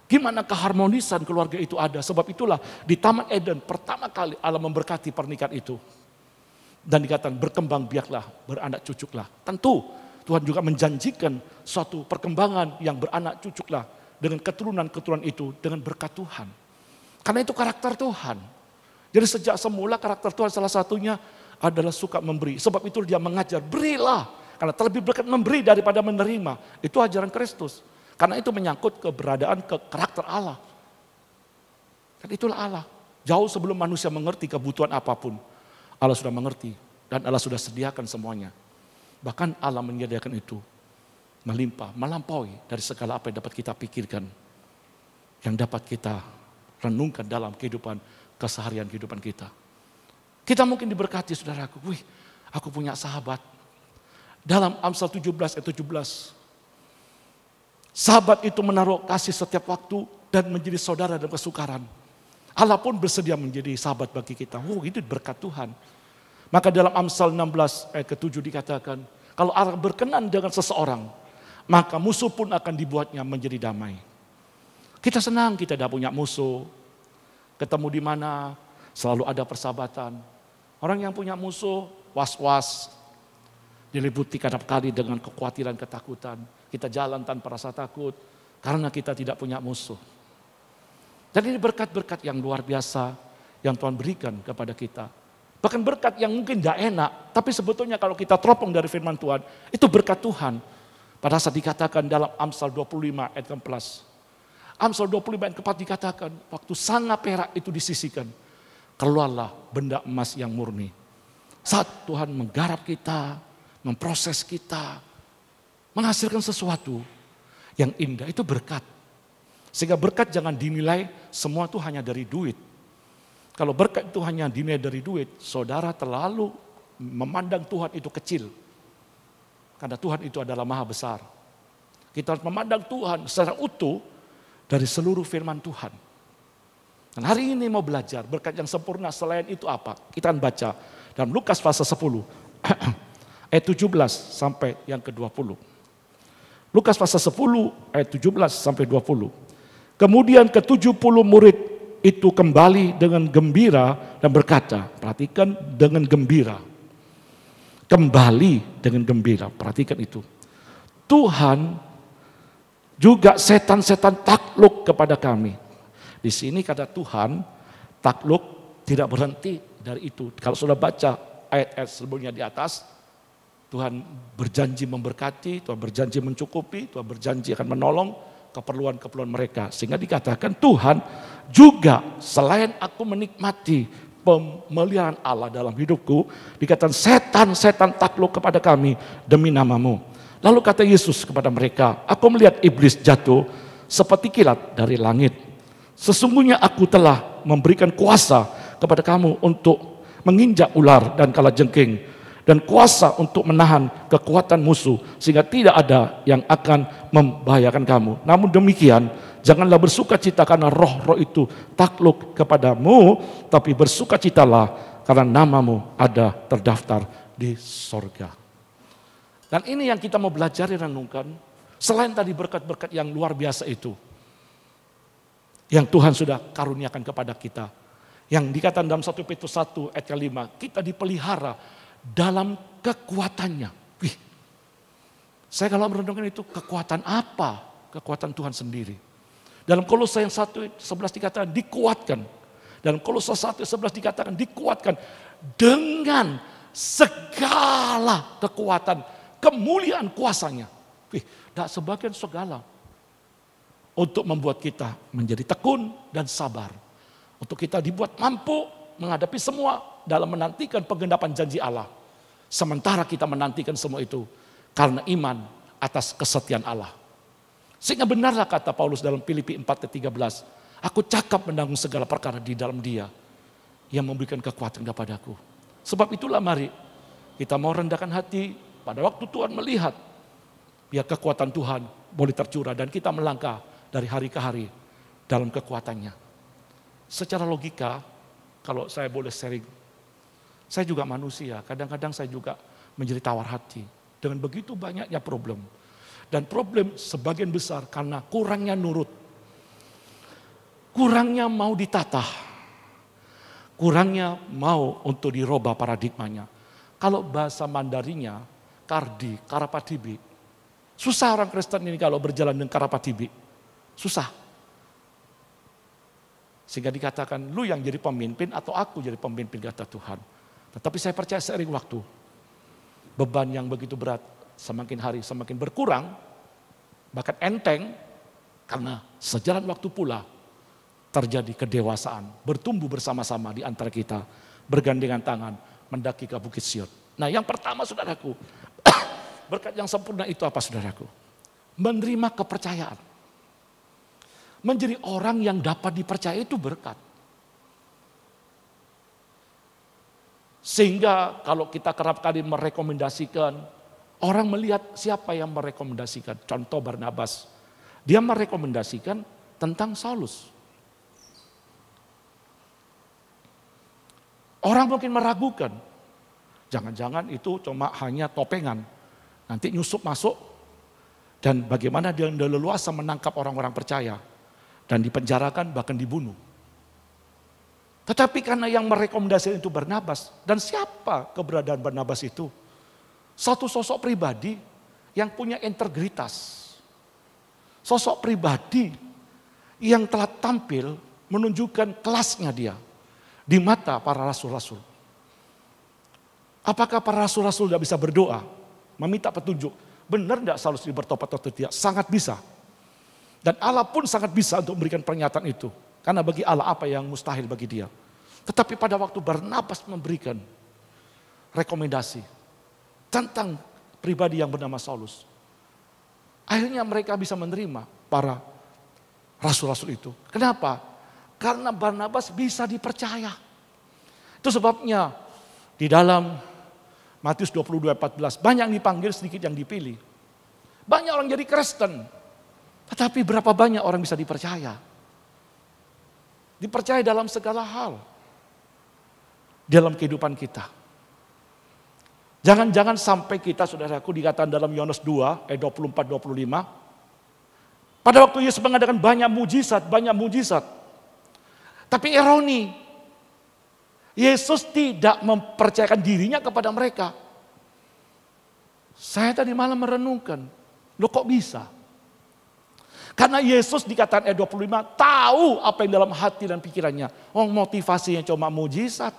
Gimana keharmonisan keluarga itu ada. Sebab itulah di Taman Eden pertama kali Allah memberkati pernikahan itu. Dan dikatakan berkembang biaklah, beranak cucuklah. Tentu Tuhan juga menjanjikan suatu perkembangan yang beranak cucuklah. Dengan keturunan-keturunan itu, dengan berkat Tuhan. Karena itu karakter Tuhan. Jadi sejak semula karakter Tuhan salah satunya adalah suka memberi. Sebab itu dia mengajar, berilah. Karena terlebih berkat memberi daripada menerima. Itu ajaran Kristus. Karena itu menyangkut keberadaan karakter Allah. Dan itulah Allah. Jauh sebelum manusia mengerti kebutuhan apapun. Allah sudah mengerti dan Allah sudah sediakan semuanya. Bahkan Allah menyediakan itu melimpah, melampaui dari segala apa yang dapat kita pikirkan. Yang dapat kita renungkan dalam kehidupan, keseharian kehidupan kita. Kita mungkin diberkati saudaraku. Wih, aku punya sahabat. Dalam Amsal 17 ayat 17. Sahabat itu menaruh kasih setiap waktu dan menjadi saudara dalam kesukaran. Allah pun bersedia menjadi sahabat bagi kita. Itu berkat Tuhan. Maka dalam Amsal 16 ayat ke-7 dikatakan, kalau Allah berkenan dengan seseorang, maka musuh pun akan dibuatnya menjadi damai. Kita senang kita tidak punya musuh. Ketemu di mana, selalu ada persahabatan. Orang yang punya musuh, was-was. Diliputi kadang kali dengan kekhawatiran, ketakutan. Kita jalan tanpa rasa takut, karena kita tidak punya musuh. Dan ini berkat-berkat yang luar biasa yang Tuhan berikan kepada kita. Bahkan berkat yang mungkin tidak enak, tapi sebetulnya kalau kita teropong dari firman Tuhan, itu berkat Tuhan. Pada saat dikatakan dalam Amsal 25 ayat ke-14. Amsal 25 ayat ke-4 dikatakan, waktu sanga perak itu disisihkan, keluarlah benda emas yang murni. Saat Tuhan menggarap kita, memproses kita, menghasilkan sesuatu yang indah, itu berkat. Sehingga berkat jangan dinilai semua itu hanya dari duit. Kalau berkat itu hanya dinilai dari duit, saudara terlalu memandang Tuhan itu kecil. Karena Tuhan itu adalah maha besar. Kita harus memandang Tuhan secara utuh dari seluruh firman Tuhan. Dan hari ini mau belajar berkat yang sempurna selain itu apa? Kita akan baca dalam Lukas pasal 10 ayat 17 sampai yang ke-20. Lukas pasal 10 ayat 17 sampai 20. Kemudian ke-70 murid itu kembali dengan gembira dan berkata, perhatikan dengan gembira. Kembali dengan gembira, perhatikan itu. Tuhan juga setan-setan takluk kepada kami. Di sini kata Tuhan, takluk tidak berhenti dari itu. Kalau sudah baca ayat-ayat sebelumnya di atas, Tuhan berjanji memberkati, Tuhan berjanji mencukupi, Tuhan berjanji akan menolong keperluan-keperluan mereka. Sehingga dikatakan Tuhan juga selain aku menikmati pemeliharaan Allah dalam hidupku, dikatakan setan-setan takluk kepada kami demi namamu. Lalu kata Yesus kepada mereka, aku melihat iblis jatuh seperti kilat dari langit. Sesungguhnya aku telah memberikan kuasa kepada kamu untuk menginjak ular dan kalajengking, dan kuasa untuk menahan kekuatan musuh, sehingga tidak ada yang akan membahayakan kamu. Namun demikian, janganlah bersukacita karena roh-roh itu takluk kepadamu, tapi bersukacitalah karena namamu ada terdaftar di sorga. Dan ini yang kita mau belajar dan renungkan, selain tadi berkat-berkat yang luar biasa itu, yang Tuhan sudah karuniakan kepada kita, yang dikatakan dalam 1 Petrus 1 ayat 5, kita dipelihara dalam kekuatannya. Wih, saya kalau merenungkan itu kekuatan apa? Kekuatan Tuhan sendiri. Dalam Kolose yang 1:11 dikatakan dikuatkan. Dalam Kolose 1:11 dikatakan dikuatkan dengan segala kekuatan, kemuliaan kuasanya. Wih, tak sebagian segala. Untuk membuat kita menjadi tekun dan sabar. Untuk kita dibuat mampu menghadapi semua dalam menantikan penggenapan janji Allah. Sementara kita menantikan semua itu, karena iman atas kesetiaan Allah. Sehingga benarlah kata Paulus dalam Filipi 4:13, aku cakap menanggung segala perkara di dalam Dia yang memberikan kekuatan kepadaku. Sebab itulah mari kita mau rendahkan hati pada waktu Tuhan melihat, biar kekuatan Tuhan boleh tercurah dan kita melangkah dari hari ke hari dalam kekuatannya. Secara logika, kalau saya boleh sharing, saya juga manusia, kadang-kadang saya juga menjadi tawar hati dengan begitu banyaknya problem. Dan problem sebagian besar karena kurangnya nurut, kurangnya mau ditata, kurangnya mau untuk dirubah paradigmanya. Kalau bahasa Mandarinya, kardi, karapatibi. Susah orang Kristen ini kalau berjalan dengan karapatibi. Susah. Sehingga dikatakan, lu yang jadi pemimpin atau aku jadi pemimpin, kata Tuhan. Tetapi saya percaya seiring waktu, beban yang begitu berat semakin hari semakin berkurang, bahkan enteng, karena sejalan waktu pula terjadi kedewasaan, bertumbuh bersama-sama di antara kita, bergandengan tangan, mendaki ke Bukit Sion. Nah yang pertama saudaraku, berkat yang sempurna itu apa saudaraku? Menerima kepercayaan. Menjadi orang yang dapat dipercaya itu berkat. Sehingga kalau kita kerap kali merekomendasikan, orang melihat siapa yang merekomendasikan. Contoh Barnabas, dia merekomendasikan tentang Saulus. Orang mungkin meragukan, jangan-jangan itu cuma hanya topengan. Nanti nyusup masuk dan bagaimana dia leluasa menangkap orang-orang percaya dan dipenjarakan bahkan dibunuh. Tetapi karena yang merekomendasikan itu Barnabas, dan siapa keberadaan Barnabas itu? Satu sosok pribadi yang punya integritas. Sosok pribadi yang telah tampil menunjukkan kelasnya dia di mata para rasul-rasul. Apakah para rasul-rasul tidak bisa berdoa, meminta petunjuk? Benar tidak Saulus bertobat atau tidak? Sangat bisa. Dan Allah pun sangat bisa untuk memberikan pernyataan itu. Karena bagi Allah apa yang mustahil bagi dia. Tetapi pada waktu Barnabas memberikan rekomendasi tentang pribadi yang bernama Saulus, akhirnya mereka bisa menerima para rasul-rasul itu. Kenapa? Karena Barnabas bisa dipercaya. Itu sebabnya di dalam Matius 22:14, banyak yang dipanggil, sedikit yang dipilih. Banyak orang jadi Kristen, tetapi berapa banyak orang bisa dipercaya? Dipercaya dalam segala hal. Dalam kehidupan kita. Jangan-jangan sampai kita, saudaraku, dikatakan dalam Yohanes 2, ayat 24-25. Pada waktu Yesus mengadakan banyak mujizat. Tapi ironi, Yesus tidak mempercayakan dirinya kepada mereka. Saya tadi malam merenungkan, loh kok bisa? Karena Yesus dikatakan ayat 25, tahu apa yang dalam hati dan pikirannya. Oh, motivasinya cuma mujizat.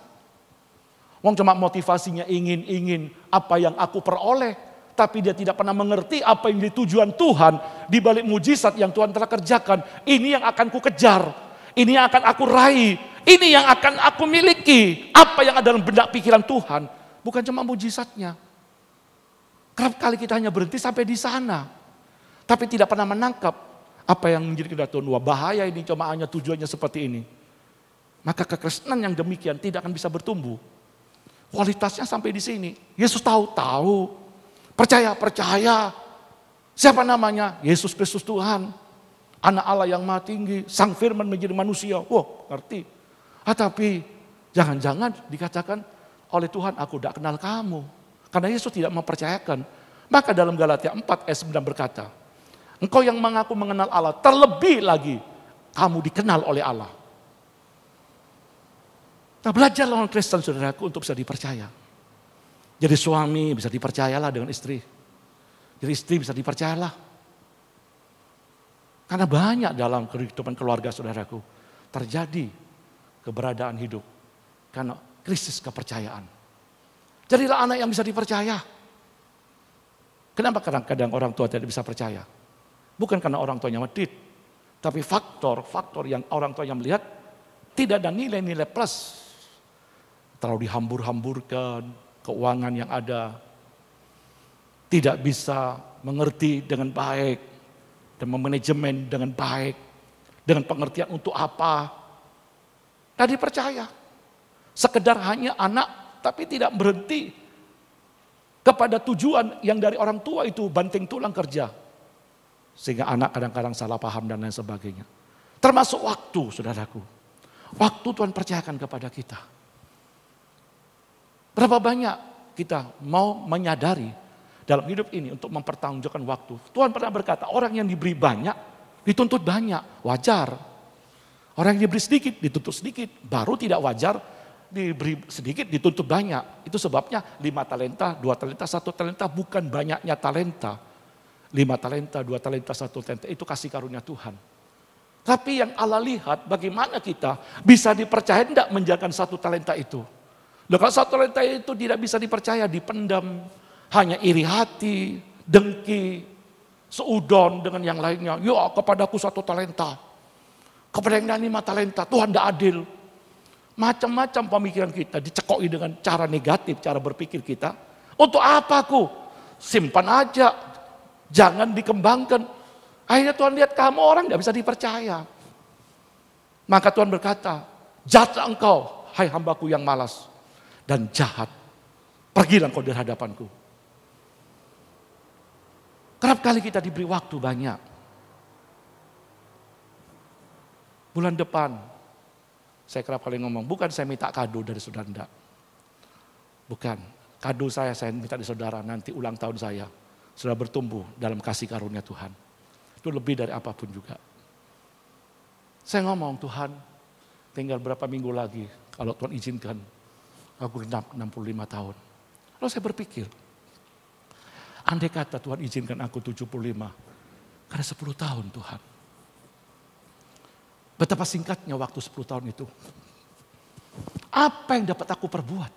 Cuma motivasinya ingin apa yang aku peroleh. Tapi dia tidak pernah mengerti apa yang jadi tujuan Tuhan di balik mujizat yang Tuhan telah kerjakan. Ini yang akan ku kejar. Ini yang akan aku raih. Ini yang akan aku miliki. Apa yang ada dalam benak pikiran Tuhan. Bukan cuma mujizatnya. Kerap kali kita hanya berhenti sampai di sana. Tapi tidak pernah menangkap apa yang menjadi kehendak Tuhan. Wah, bahaya ini, cuma hanya tujuannya seperti ini. Maka kekristenan yang demikian tidak akan bisa bertumbuh. Kualitasnya sampai di sini. Yesus tahu. Percaya. Siapa namanya? Yesus Kristus Tuhan. Anak Allah yang Maha Tinggi. Sang Firman menjadi manusia. Wah, ngerti. Tapi jangan-jangan dikatakan oleh Tuhan, aku tidak kenal kamu. Karena Yesus tidak mempercayakan. Maka dalam Galatia 4 ayat 9 berkata, engkau yang mengaku mengenal Allah, terlebih lagi kamu dikenal oleh Allah. Nah, belajarlah orang Kristen, saudaraku, untuk bisa dipercaya. Jadi suami bisa dipercayalah dengan istri. Jadi istri bisa dipercayalah. Karena banyak dalam kehidupan keluarga, saudaraku, terjadi keberadaan hidup karena krisis kepercayaan. Jadilah anak yang bisa dipercaya. Kenapa kadang-kadang orang tua tidak bisa percaya? Bukan karena orang tuanya medit, tapi faktor yang orang tuanya melihat tidak ada nilai-nilai plus. Terlalu dihambur-hamburkan, keuangan yang ada. Tidak bisa mengerti dengan baik dan memanajemen dengan baik, dengan pengertian untuk apa. Dan dipercaya. Sekedar hanya anak, tapi tidak berhenti kepada tujuan yang dari orang tua itu banting tulang kerja. Sehingga anak kadang-kadang salah paham dan lain sebagainya. Termasuk waktu, saudaraku. Waktu Tuhan percayakan kepada kita. Berapa banyak kita mau menyadari dalam hidup ini untuk mempertanggungjawabkan waktu. Tuhan pernah berkata, orang yang diberi banyak, dituntut banyak, wajar. Orang yang diberi sedikit, dituntut sedikit. Baru tidak wajar, diberi sedikit, dituntut banyak. Itu sebabnya 5 talenta, 2 talenta, 1 talenta, bukan banyaknya talenta. 5 talenta, 2 talenta, 1 talenta, itu kasih karunia Tuhan. Tapi yang Allah lihat, bagaimana kita bisa dipercaya tidak menjalankan 1 talenta itu. Loh, kalau 1 talenta itu tidak bisa dipercaya, dipendam, hanya iri hati, dengki, seudon dengan yang lainnya. Ya, kepadaku 1 talenta. Kepada yang lain 5 talenta, Tuhan tidak adil. Macam-macam pemikiran kita dicekoi dengan cara negatif, cara berpikir kita. Untuk apa aku? Simpan aja, jangan dikembangkan. Akhirnya Tuhan lihat kamu orang tidak bisa dipercaya. Maka Tuhan berkata, jahatlah engkau, hai hambaku yang malas dan jahat. Pergilah engkau dari hadapanku. Kerap kali kita diberi waktu banyak. Bulan depan, saya kerap kali ngomong, bukan saya minta kado dari saudara, enggak. Bukan, kado saya minta dari saudara, nanti ulang tahun saya. Sudah bertumbuh dalam kasih karunia Tuhan. Itu lebih dari apapun juga. Saya ngomong, Tuhan, tinggal berapa minggu lagi, kalau Tuhan izinkan, aku 65 tahun. Lalu saya berpikir, andai kata Tuhan izinkan aku 75, karena 10 tahun Tuhan. Betapa singkatnya waktu 10 tahun itu. Apa yang dapat aku perbuat?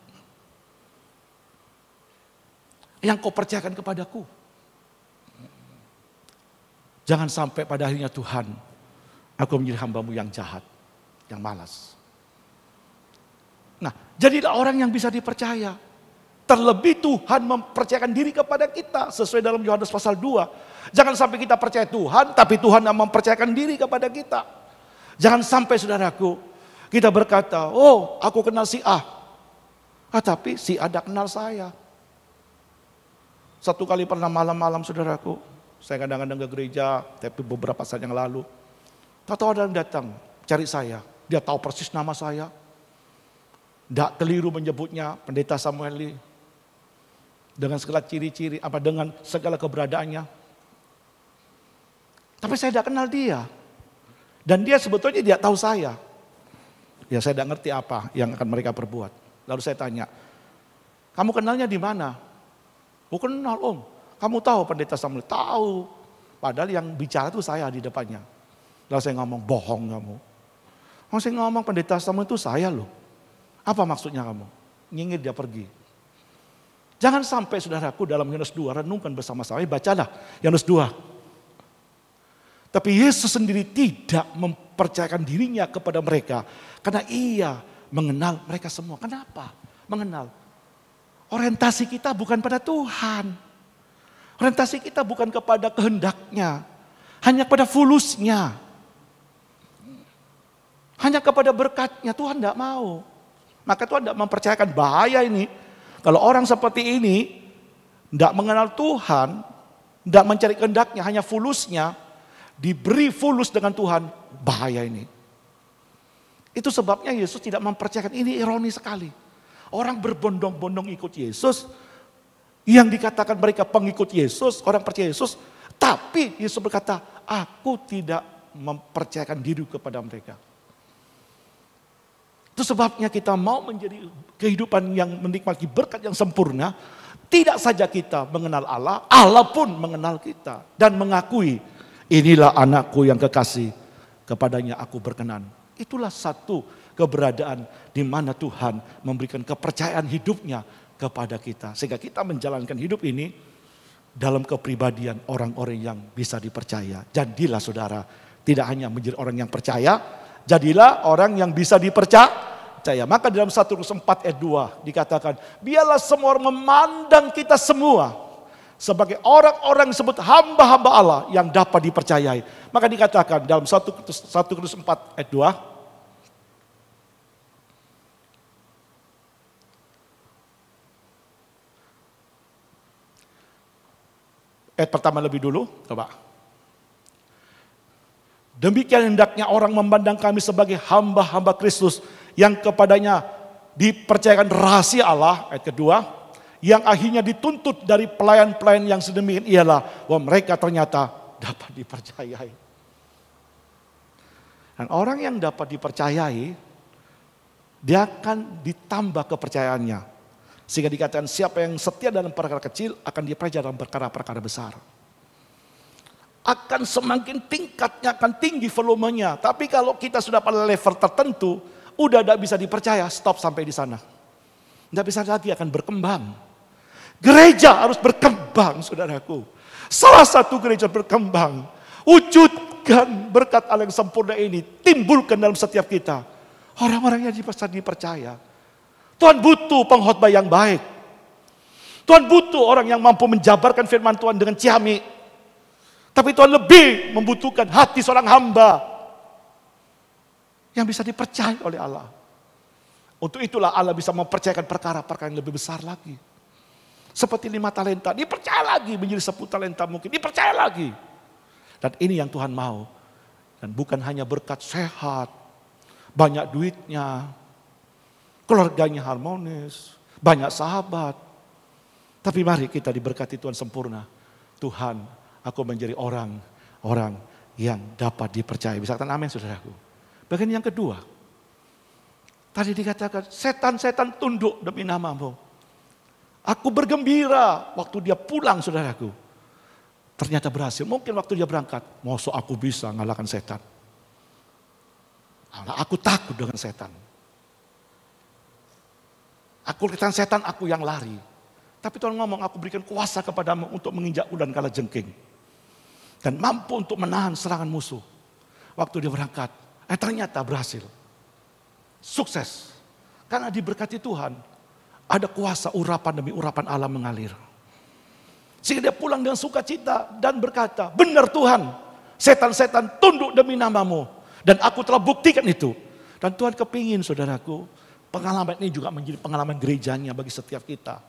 Yang kau percayakan kepadaku. Jangan sampai pada akhirnya Tuhan, aku menjadi hambamu yang jahat, yang malas. Nah, jadilah orang yang bisa dipercaya. Terlebih Tuhan mempercayakan diri kepada kita sesuai dalam Yohanes pasal 2. Jangan sampai kita percaya Tuhan, tapi Tuhan yang mempercayakan diri kepada kita. Jangan sampai saudaraku, kita berkata, oh aku kenal si A. Tapi si A tidak kenal saya. Satu kali pernah malam-malam saudaraku, saya kadang-kadang ke gereja, tapi beberapa saat yang lalu. Tahu-tahu ada yang datang, cari saya. Dia tahu persis nama saya. Tidak keliru menyebutnya, Pendeta Samueli. Dengan segala ciri-ciri, dengan segala keberadaannya. Tapi saya tidak kenal dia. Dan dia sebetulnya tidak tahu saya. Ya saya tidak ngerti apa yang akan mereka perbuat. Lalu saya tanya, kamu kenalnya di mana? Oh kenal om. Kamu tahu Pendeta Samuel? Tahu. Padahal yang bicara itu saya di depannya. Lalu saya ngomong, bohong kamu. Saya ngomong Pendeta Samuel itu saya loh. Apa maksudnya kamu? Nyingir dia pergi. Jangan sampai saudaraku dalam Yohanes 2, renungkan bersama-sama. Bacalah Yohanes 2. Tapi Yesus sendiri tidak mempercayakan dirinya kepada mereka. Karena ia mengenal mereka semua. Kenapa? Mengenal. Orientasi kita bukan pada Tuhan. Orientasi kita bukan kepada kehendaknya. Hanya kepada fulusnya. Hanya kepada berkatnya. Tuhan tidak mau. Maka Tuhan tidak mempercayakan bahaya ini. Kalau orang seperti ini tidak mengenal Tuhan. Tidak mencari kehendaknya. Hanya fulusnya. Diberi fulus dengan Tuhan, bahaya ini. Itu sebabnya Yesus tidak mempercayakan, ini ironi sekali. Orang berbondong-bondong ikut Yesus, yang dikatakan mereka pengikut Yesus, orang percaya Yesus, tapi Yesus berkata, aku tidak mempercayakan diri kepada mereka. Itu sebabnya kita mau menjadi kehidupan yang menikmati berkat yang sempurna, tidak saja kita mengenal Allah, Allah pun mengenal kita dan mengakui, inilah anakku yang kekasih, kepadanya aku berkenan. Itulah satu keberadaan di mana Tuhan memberikan kepercayaan hidupnya kepada kita. Sehingga kita menjalankan hidup ini dalam kepribadian orang-orang yang bisa dipercaya. Jadilah saudara, tidak hanya menjadi orang yang percaya, jadilah orang yang bisa dipercaya. Maka dalam 1 Korintus 4 ayat 2 dikatakan, biarlah semua orang memandang kita semua sebagai orang-orang yang disebut hamba-hamba Allah yang dapat dipercayai. Maka dikatakan dalam 1 Korintus 4 ayat 2. Ayat pertama lebih dulu, coba. Demikian hendaknya orang memandang kami sebagai hamba-hamba Kristus yang kepadanya dipercayakan rahasia Allah. Ayat kedua, yang akhirnya dituntut dari pelayan-pelayan yang sedemikian ialah bahwa mereka ternyata dapat dipercayai. Dan orang yang dapat dipercayai, dia akan ditambah kepercayaannya. Sehingga dikatakan siapa yang setia dalam perkara kecil akan dipercaya dalam perkara-perkara besar. Akan semakin tingkatnya, akan tinggi volumenya. Tapi kalau kita sudah pada level tertentu, udah tidak bisa dipercaya, stop sampai di sana. Tidak bisa lagi akan berkembang. Gereja harus berkembang, saudaraku. Salah satu gereja berkembang. Wujudkan berkat Allah yang sempurna ini, timbulkan dalam setiap kita. Orang-orang yang dipercaya. Tuhan butuh pengkhotbah yang baik. Tuhan butuh orang yang mampu menjabarkan firman Tuhan dengan ciamik. Tapi Tuhan lebih membutuhkan hati seorang hamba yang bisa dipercaya oleh Allah. Untuk itulah Allah bisa mempercayakan perkara-perkara yang lebih besar lagi. Seperti 5 talenta, dipercaya lagi menjadi 10 talenta mungkin, dipercaya lagi. Dan ini yang Tuhan mau. Dan bukan hanya berkat sehat, banyak duitnya, keluarganya harmonis, banyak sahabat. Tapi mari kita diberkati Tuhan sempurna. Tuhan, aku menjadi orang yang dapat dipercaya. Bisa katakan amin, saudaraku. Bagian yang kedua. Tadi dikatakan, setan-setan tunduk demi namamu. Aku bergembira waktu dia pulang, saudaraku. Ternyata berhasil. Mungkin waktu dia berangkat, masa aku bisa ngalahkan setan. Aku takut dengan setan. Aku katakan setan, aku yang lari. Tapi Tuhan ngomong, aku berikan kuasa kepadamu untuk menginjak udan kala jengking. Dan mampu untuk menahan serangan musuh. Waktu dia berangkat, ternyata berhasil. Sukses. Karena diberkati Tuhan, ada kuasa urapan demi urapan Allah mengalir. Sehingga dia pulang dengan sukacita dan berkata, benar Tuhan, setan-setan tunduk demi namamu. Dan aku telah buktikan itu. Dan Tuhan kepingin, saudaraku, pengalaman ini juga menjadi pengalaman gerejanya bagi setiap kita.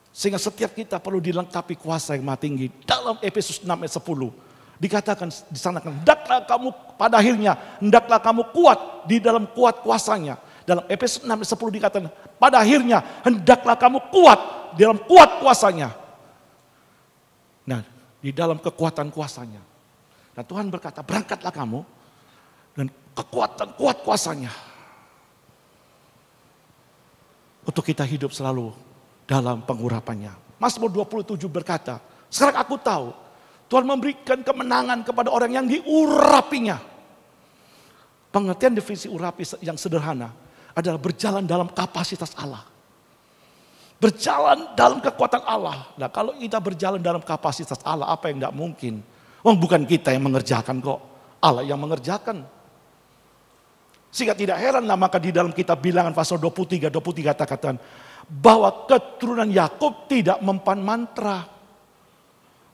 Sehingga setiap kita perlu dilengkapi kuasa yang maha tinggi. Dalam Efesus 6 ayat 10 dikatakan di sana, hendaklah kamu pada akhirnya, hendaklah kamu kuat di dalam kuat kuasanya. Dalam Efesus 6 ayat 10 dikatakan, pada akhirnya hendaklah kamu kuat di dalam kuat kuasanya. Nah, di dalam kekuatan kuasanya. Dan Tuhan berkata, berangkatlah kamu dan kekuatan kuat kuasanya. Untuk kita hidup selalu dalam pengurapannya. Mazmur 27 berkata, sekarang aku tahu Tuhan memberikan kemenangan kepada orang yang diurapinya. Pengertian definisi urapi yang sederhana adalah berjalan dalam kapasitas Allah. Berjalan dalam kekuatan Allah. Nah, kalau kita berjalan dalam kapasitas Allah, apa yang tidak mungkin? Bukan kita yang mengerjakan kok, Allah yang mengerjakan. Sehingga tidak heranlah maka di dalam kitab Bilangan pasal 23 katakan bahwa keturunan Yakub tidak mempan mantra.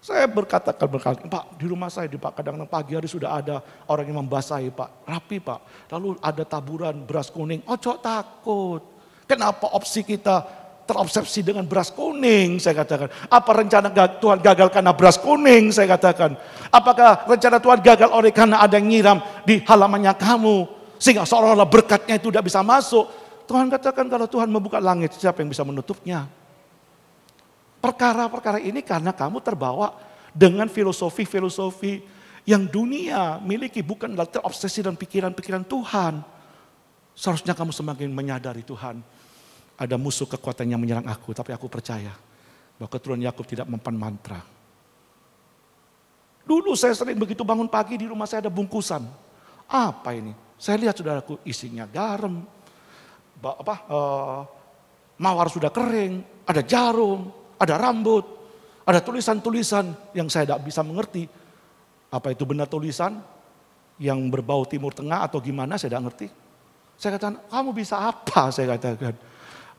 Saya berkali-kali, Pak, di rumah saya, Pak, kadang-kadang pagi hari sudah ada orang yang membasahi, Pak, rapi, Pak. Lalu ada taburan beras kuning, ojo takut. Kenapa opsi kita terobsesi dengan beras kuning, saya katakan. Apa rencana Tuhan gagal karena beras kuning, saya katakan. Apakah rencana Tuhan gagal oleh karena ada yang nyiram di halamannya kamu. Sehingga seolah-olah berkatnya itu tidak bisa masuk. Tuhan katakan kalau Tuhan membuka langit, siapa yang bisa menutupnya? Perkara-perkara ini karena kamu terbawa dengan filosofi-filosofi yang dunia miliki, bukan terobsesi dan pikiran-pikiran Tuhan. Seharusnya kamu semakin menyadari Tuhan. Ada musuh kekuatan yang menyerang aku, tapi aku percaya bahwa keturunan Yakub tidak mempan mantra. Dulu saya sering begitu bangun pagi di rumah saya ada bungkusan. Apa ini? Saya lihat saudaraku isinya garam, mawar sudah kering, ada jarum, ada rambut, ada tulisan-tulisan yang saya tidak bisa mengerti. Apa itu benar tulisan yang berbau Timur Tengah atau gimana saya tidak ngerti. Saya katakan, kamu bisa apa? Saya katakan.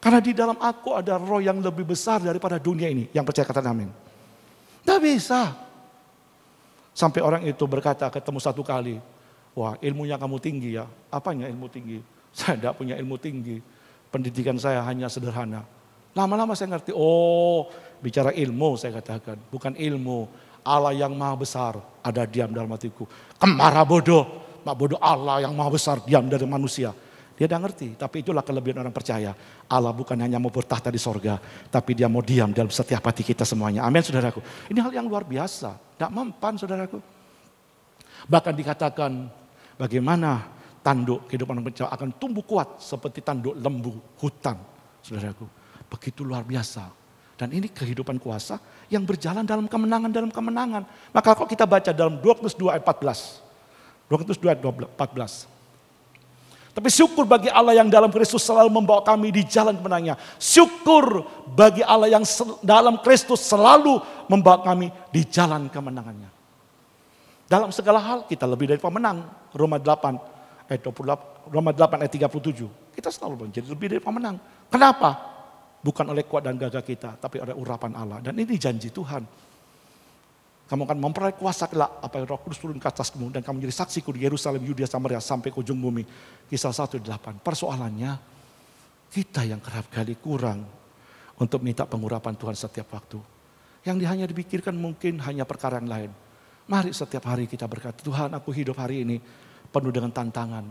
Karena di dalam aku ada roh yang lebih besar daripada dunia ini. Yang percaya kata amin. Tidak bisa. Sampai orang itu berkata ketemu satu kali. Wah, ilmunya kamu tinggi ya. Apanya ilmu tinggi? Saya tidak punya ilmu tinggi. Pendidikan saya hanya sederhana. Lama-lama saya ngerti. Oh, bicara ilmu saya katakan. Bukan ilmu. Allah yang maha besar ada diam dalam hatiku. Kemara bodoh. Mak bodoh Allah yang maha besar diam dari manusia. Dia tidak ngerti, tapi itulah kelebihan orang percaya. Allah bukan hanya mau bertahta di sorga, tapi dia mau diam dalam setiap hati kita semuanya. Amin saudaraku. Ini hal yang luar biasa, tidak mempan saudaraku. Bahkan dikatakan bagaimana tanduk kehidupan orang percaya akan tumbuh kuat seperti tanduk lembu hutan. Saudaraku, begitu luar biasa. Dan ini kehidupan kuasa yang berjalan dalam kemenangan. Maka kalau kita baca dalam 2 Korintus 2 ayat 14. 2 Korintus 2 ayat 14. Tapi syukur bagi Allah yang dalam Kristus selalu membawa kami di jalan kemenangannya. Syukur bagi Allah yang dalam Kristus selalu membawa kami di jalan kemenangannya. Dalam segala hal kita lebih dari pemenang. Roma 8 ayat 28, Roma 8 ayat 37. Kita selalu menjadi lebih dari pemenang. Kenapa? Bukan oleh kuat dan gagah kita, tapi oleh urapan Allah. Dan ini janji Tuhan. Kamu akan memperoleh kuasa kelak apa yang Roh Kudus turun ke atasmu dan kamu menjadi saksiku di Yerusalem, Yudea, Samaria sampai ke ujung bumi. Kisah 1:8. Persoalannya kita yang kerap kali kurang untuk minta pengurapan Tuhan setiap waktu. Yang hanya dipikirkan mungkin hanya perkara yang lain. Mari setiap hari kita berkata, Tuhan aku hidup hari ini penuh dengan tantangan.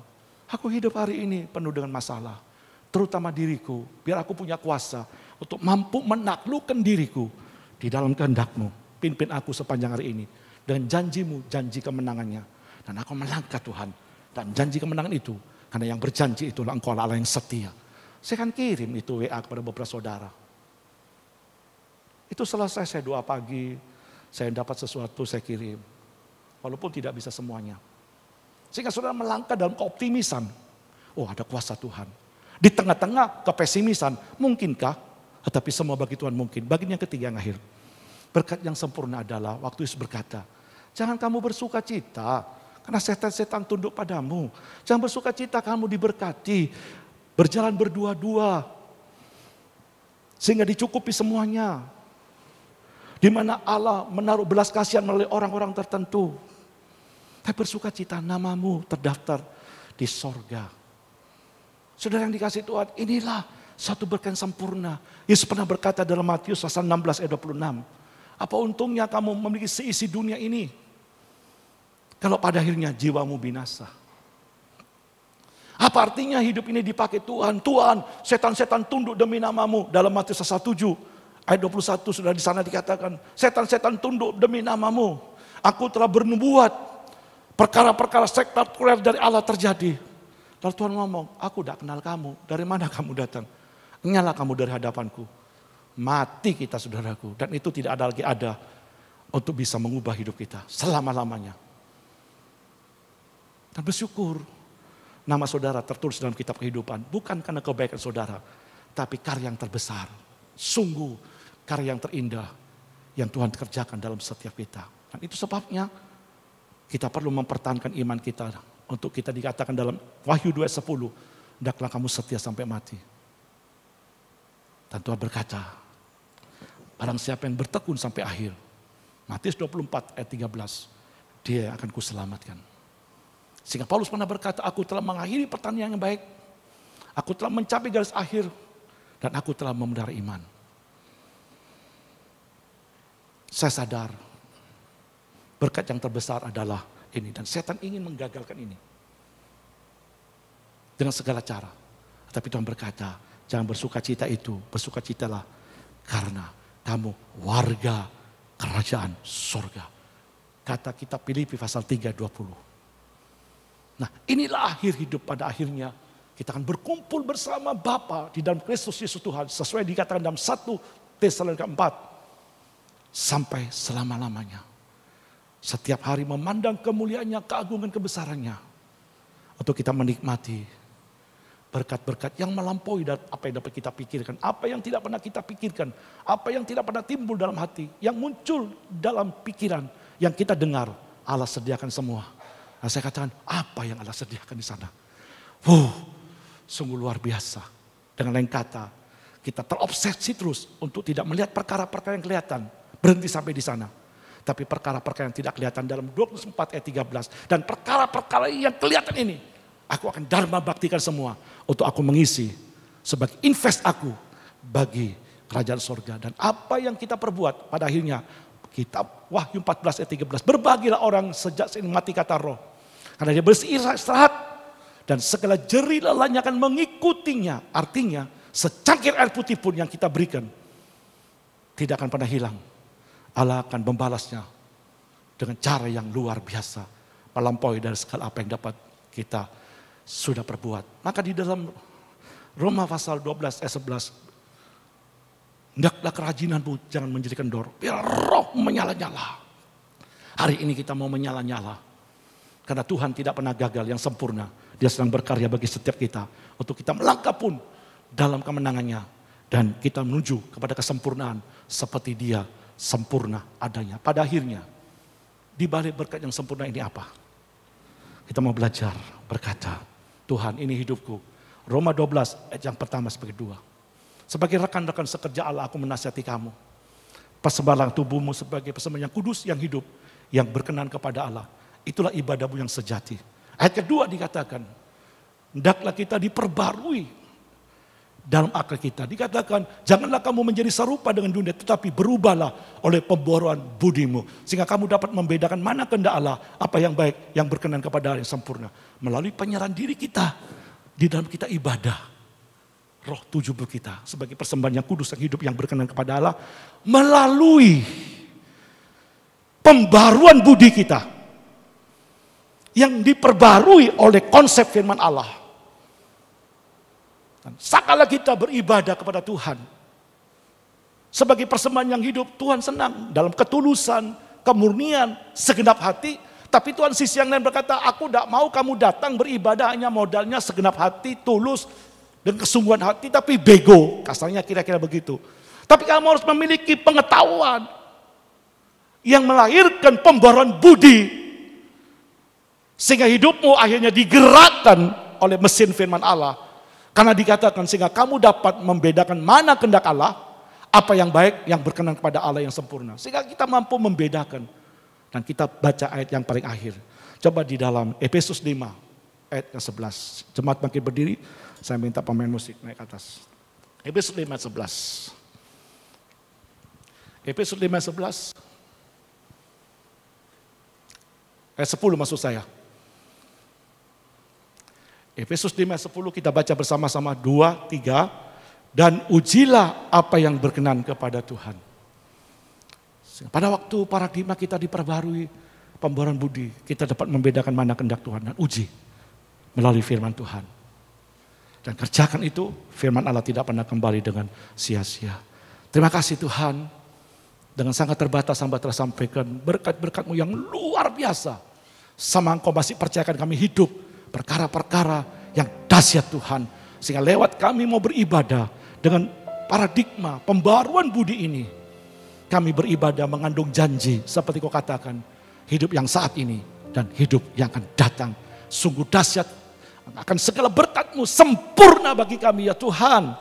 Aku hidup hari ini penuh dengan masalah. Terutama diriku, biar aku punya kuasa untuk mampu menaklukkan diriku di dalam kehendak-Mu. Pimpin aku sepanjang hari ini. Dengan janji-Mu, janji kemenangannya. Dan aku melangkah Tuhan. Dan janji kemenangan itu, karena yang berjanji itulah Engkau Allah yang setia. Saya akan kirim itu WA kepada beberapa saudara. Itu selesai saya doa pagi, saya dapat sesuatu saya kirim. Walaupun tidak bisa semuanya. Sehingga saudara melangkah dalam keoptimisan. Oh ada kuasa Tuhan. Di tengah-tengah kepesimisan, mungkinkah? Tetapi semua bagi Tuhan mungkin. Bagian yang ketiga yang akhir. Berkat yang sempurna adalah waktu Yesus berkata, jangan kamu bersuka cita karena setan-setan tunduk padamu. Jangan bersuka cita kamu diberkati, berjalan berdua-dua sehingga dicukupi semuanya. Di mana Allah menaruh belas kasihan melalui orang-orang tertentu. Tapi bersuka cita namamu terdaftar di sorga. Saudara yang dikasih Tuhan, inilah satu berkat yang sempurna. Yesus pernah berkata dalam Matius pasal 16 ayat 26. Apa untungnya kamu memiliki seisi dunia ini kalau pada akhirnya jiwamu binasa? Apa artinya hidup ini dipakai Tuhan? Tuhan, setan-setan tunduk demi namamu. Dalam Matius pasal 7 ayat 21 sudah di sana dikatakan, setan-setan tunduk demi namamu. Aku telah bernubuat perkara-perkara spektakuler dari Allah terjadi. Lalu Tuhan ngomong, aku tidak kenal kamu. Dari mana kamu datang? Nyala kamu dari hadapanku. Mati kita saudaraku. Dan itu tidak ada lagi untuk bisa mengubah hidup kita selama-lamanya. Dan bersyukur nama saudara tertulis dalam kitab kehidupan. Bukan karena kebaikan saudara. Tapi karya yang terbesar. Sungguh karya yang terindah. Yang Tuhan kerjakan dalam setiap kita. Dan itu sebabnya kita perlu mempertahankan iman kita. Untuk kita dikatakan dalam Wahyu 2:10. Hendaklah kamu setia sampai mati. Dan Tuhan berkata, barang siapa yang bertekun sampai akhir. Matius 24 ayat 13. Dia akan kuselamatkan. Sehingga Paulus pernah berkata, aku telah mengakhiri pertandingan yang baik. Aku telah mencapai garis akhir. Dan aku telah memelihara iman. Saya sadar. Berkat yang terbesar adalah ini. Dan setan ingin menggagalkan ini. Dengan segala cara. Tapi Tuhan berkata, jangan bersukacita itu. Bersukacitalah karena kamu warga kerajaan sorga. Kata kitab Filipi pasal 3:20. Nah inilah akhir hidup pada akhirnya. Kita akan berkumpul bersama Bapa di dalam Kristus Yesus Tuhan. Sesuai dikatakan dalam 1 Tesalonika 4. Sampai selama-lamanya. Setiap hari memandang kemuliaannya, keagungan, kebesarannya. Untuk kita menikmati berkat-berkat yang melampaui apa yang dapat kita pikirkan. Apa yang tidak pernah kita pikirkan. Apa yang tidak pernah timbul dalam hati. Yang muncul dalam pikiran. Yang kita dengar. Allah sediakan semua. Nah saya katakan apa yang Allah sediakan di sana. Sungguh luar biasa. Dengan lain kata. Kita terobsesi terus untuk tidak melihat perkara-perkara yang kelihatan. Berhenti sampai di sana. Tapi perkara-perkara yang tidak kelihatan dalam 24 ayat 13. Dan perkara-perkara yang kelihatan ini, aku akan dharma baktikan semua. Untuk aku mengisi sebagai invest aku bagi kerajaan sorga. Dan apa yang kita perbuat pada akhirnya, kitab Wahyu 14 ayat 13. Berbahagialah orang sejak ini mati kata roh. Karena dia beristirahat dan segala jerih lelahnya akan mengikutinya. Artinya secangkir air putih pun yang kita berikan tidak akan pernah hilang. Allah akan membalasnya dengan cara yang luar biasa. Melampaui dari segala apa yang dapat kita sudah perbuat. Maka di dalam Roma pasal 12 ayat 11. Hendaklah kerajinanmu jangan menjadi kendor. Biar roh menyala-nyala. Hari ini kita mau menyala-nyala. Karena Tuhan tidak pernah gagal, yang sempurna. Dia sedang berkarya bagi setiap kita. Untuk kita melangkah pun dalam kemenangannya. Dan kita menuju kepada kesempurnaan seperti dia sempurna adanya. Pada akhirnya, di balik berkat yang sempurna ini apa? Kita mau belajar berkata, Tuhan ini hidupku. Roma 12 ayat yang pertama sebagai dua. Sebagai rekan-rekan sekerja Allah aku menasihati kamu. Persembahlah tubuhmu sebagai persembahan yang kudus, yang hidup, yang berkenan kepada Allah. Itulah ibadahmu yang sejati. Ayat kedua dikatakan, hendaklah kita diperbarui dalam akal kita. Dikatakan, janganlah kamu menjadi serupa dengan dunia, tetapi berubahlah oleh pembaharuan budimu. Sehingga kamu dapat membedakan mana kehendak Allah, apa yang baik, yang berkenan kepada Allah yang sempurna. Melalui penyerahan diri kita, di dalam kita ibadah. Roh tubuh kita sebagai persembahan yang kudus, yang hidup, yang berkenan kepada Allah. Melalui pembaruan budi kita. Yang diperbarui oleh konsep firman Allah. Sakala kita beribadah kepada Tuhan. Sebagai persembahan yang hidup, Tuhan senang. Dalam ketulusan, kemurnian, segenap hati. Tapi Tuhan sisi yang lain berkata, aku tidak mau kamu datang beribadah hanya modalnya segenap hati, tulus, dan kesungguhan hati, tapi bego. Kasarnya kira-kira begitu. Tapi kamu harus memiliki pengetahuan yang melahirkan pembaruan budi. Sehingga hidupmu akhirnya digerakkan oleh mesin firman Allah. Karena dikatakan sehingga kamu dapat membedakan mana kehendak Allah, apa yang baik, yang berkenan kepada Allah yang sempurna. Sehingga kita mampu membedakan. Dan kita baca ayat yang paling akhir. Coba di dalam Efesus 5 ayat yang 11. Jemaat bangkit berdiri, saya minta pemain musik naik ke atas. Efesus 5 ayat 11. Efesus 5 ayat 11. Ayat 10 maksud saya. Efesus 5 ayat 10 kita baca bersama-sama 2, 3. Dan ujilah apa yang berkenan kepada Tuhan. Pada waktu paradigma kita diperbarui pembaruan budi, kita dapat membedakan mana kehendak Tuhan dan uji melalui firman Tuhan. Dan kerjakan itu, firman Allah tidak pernah kembali dengan sia-sia. Terima kasih Tuhan, dengan sangat terbatas hamba telah sampaikan berkat-berkat-Mu yang luar biasa. Sama Engkau masih percayakan kami hidup, perkara-perkara yang dahsyat Tuhan. Sehingga lewat kami mau beribadah dengan paradigma pembaruan budi ini. Kami beribadah mengandung janji seperti Kau katakan. Hidup yang saat ini dan hidup yang akan datang. Sungguh dahsyat akan segala berkat-Mu sempurna bagi kami ya Tuhan.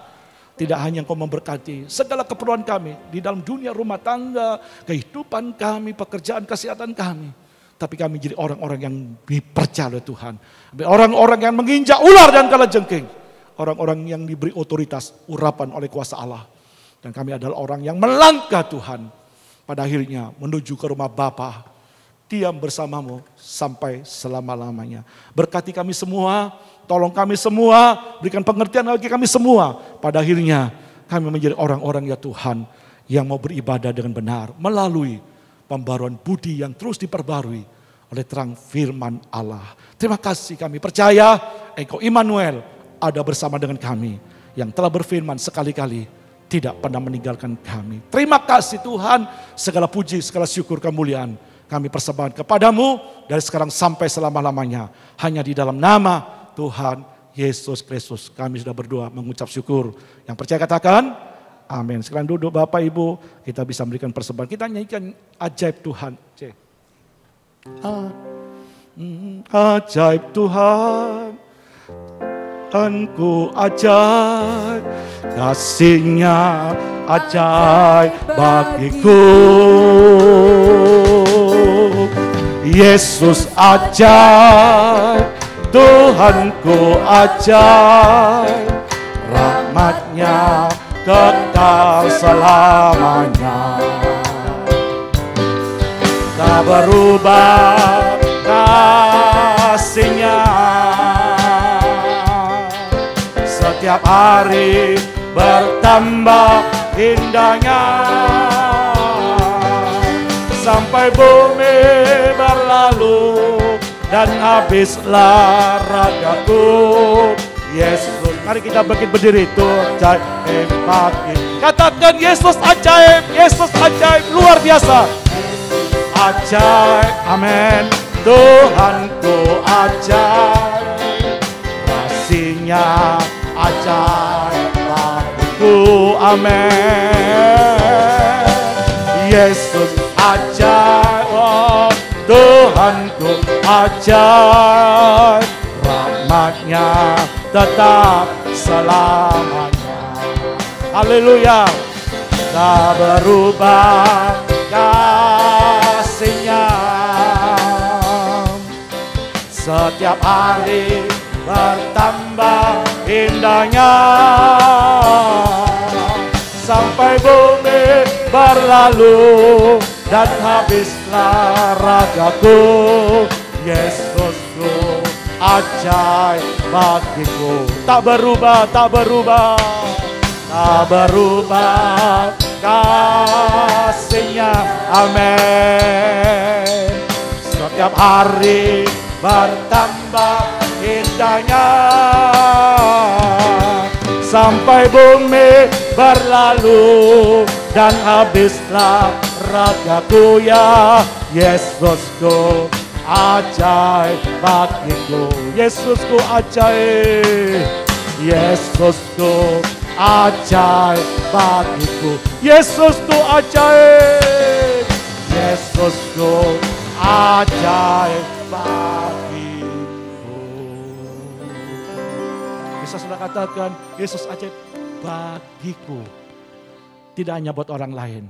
Tidak hanya Engkau memberkati segala keperluan kami di dalam dunia rumah tangga, kehidupan kami, pekerjaan, kesehatan kami. Tapi kami jadi orang-orang yang dipercaya oleh Tuhan. Orang-orang yang menginjak ular dan kalajengking. Orang-orang yang diberi otoritas, urapan oleh kuasa Allah. Dan kami adalah orang yang melangkah Tuhan. Pada akhirnya menuju ke rumah Bapa, diam bersama-Mu sampai selama-lamanya. Berkati kami semua, tolong kami semua, berikan pengertian bagi kami semua. Pada akhirnya kami menjadi orang-orang ya Tuhan yang mau beribadah dengan benar. Melalui pembaruan budi yang terus diperbarui oleh terang firman Allah. Terima kasih, kami percaya Engkau Immanuel ada bersama dengan kami. Yang telah berfirman sekali-kali tidak pernah meninggalkan kami. Terima kasih Tuhan, segala puji, segala syukur, kemuliaan kami persembahkan kepadamu dari sekarang sampai selama-lamanya. Hanya di dalam nama Tuhan Yesus Kristus kami sudah berdoa mengucap syukur. Yang percaya katakan amin. Sekarang duduk Bapak Ibu, kita bisa memberikan persembahan. Kita nyanyikan ajaib Tuhan. Ajaib Tuhan, Tuhanku ajaib, kasih-Nya ajaib bagiku. Yesus ajaib, Tuhanku ajaib, rahmat-Nya kekal selamanya. Tak berubah kasih-Nya, setiap hari bertambah indahnya. Sampai bumi berlalu dan habislah ragaku. Yesus, mari kita bangkit berdiri. Tuhan ajaib bagi. Katakan Yesus ajaib, Yesus ajaib, luar biasa. Ajaib, amin. Tuhanku ajaib, kasih-Nya ajaib bagiku, amin. Yesus ajaib, oh, Tuhanku ajaib, rahmat-Nya tetap selamanya. Haleluya. Tak berubah kasih-Nya, setiap hari bertambah indahnya. Sampai bumi berlalu dan habislah ragaku. Yesusku ajaib bagiku. Tak berubah, tak berubah, tak berubah kasih-Nya, amin. Setiap hari bertambah indahnya. Sampai bumi berlalu dan habislah ragaku. Ya Yesusku ajaib bagiku. Yesusku ajaib, Yesusku ajaib bagiku. Yesusku ajaib, Yesusku ajaib bagiku. Bisa sudah katakan Yesus ajaib bagiku. Tidak hanya buat orang lain,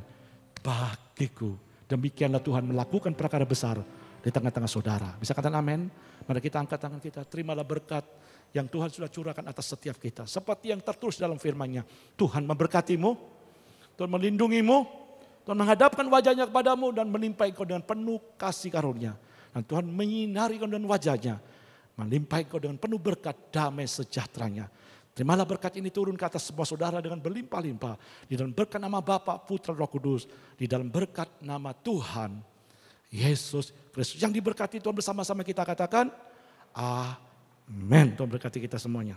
bagiku. Demikianlah Tuhan melakukan perkara besar di tengah-tengah saudara. Bisa katakan amin? Mari kita angkat tangan kita. Terimalah berkat yang Tuhan sudah curahkan atas setiap kita. Seperti yang tertulis dalam firman-Nya. Tuhan memberkatimu, Tuhan melindungimu, Tuhan menghadapkan wajahnya kepadamu dan melimpahi kau dengan penuh kasih karunia. Dan Tuhan menyinari kau dengan wajahnya, melimpahi kau dengan penuh berkat damai sejahteranya. Terimalah berkat ini turun ke atas semua saudara dengan berlimpah-limpah. Di dalam berkat nama Bapa, Putra, Roh Kudus. Di dalam berkat nama Tuhan Yesus Kristus. Yang diberkati Tuhan bersama-sama kita katakan, amin. Tuhan berkati kita semuanya.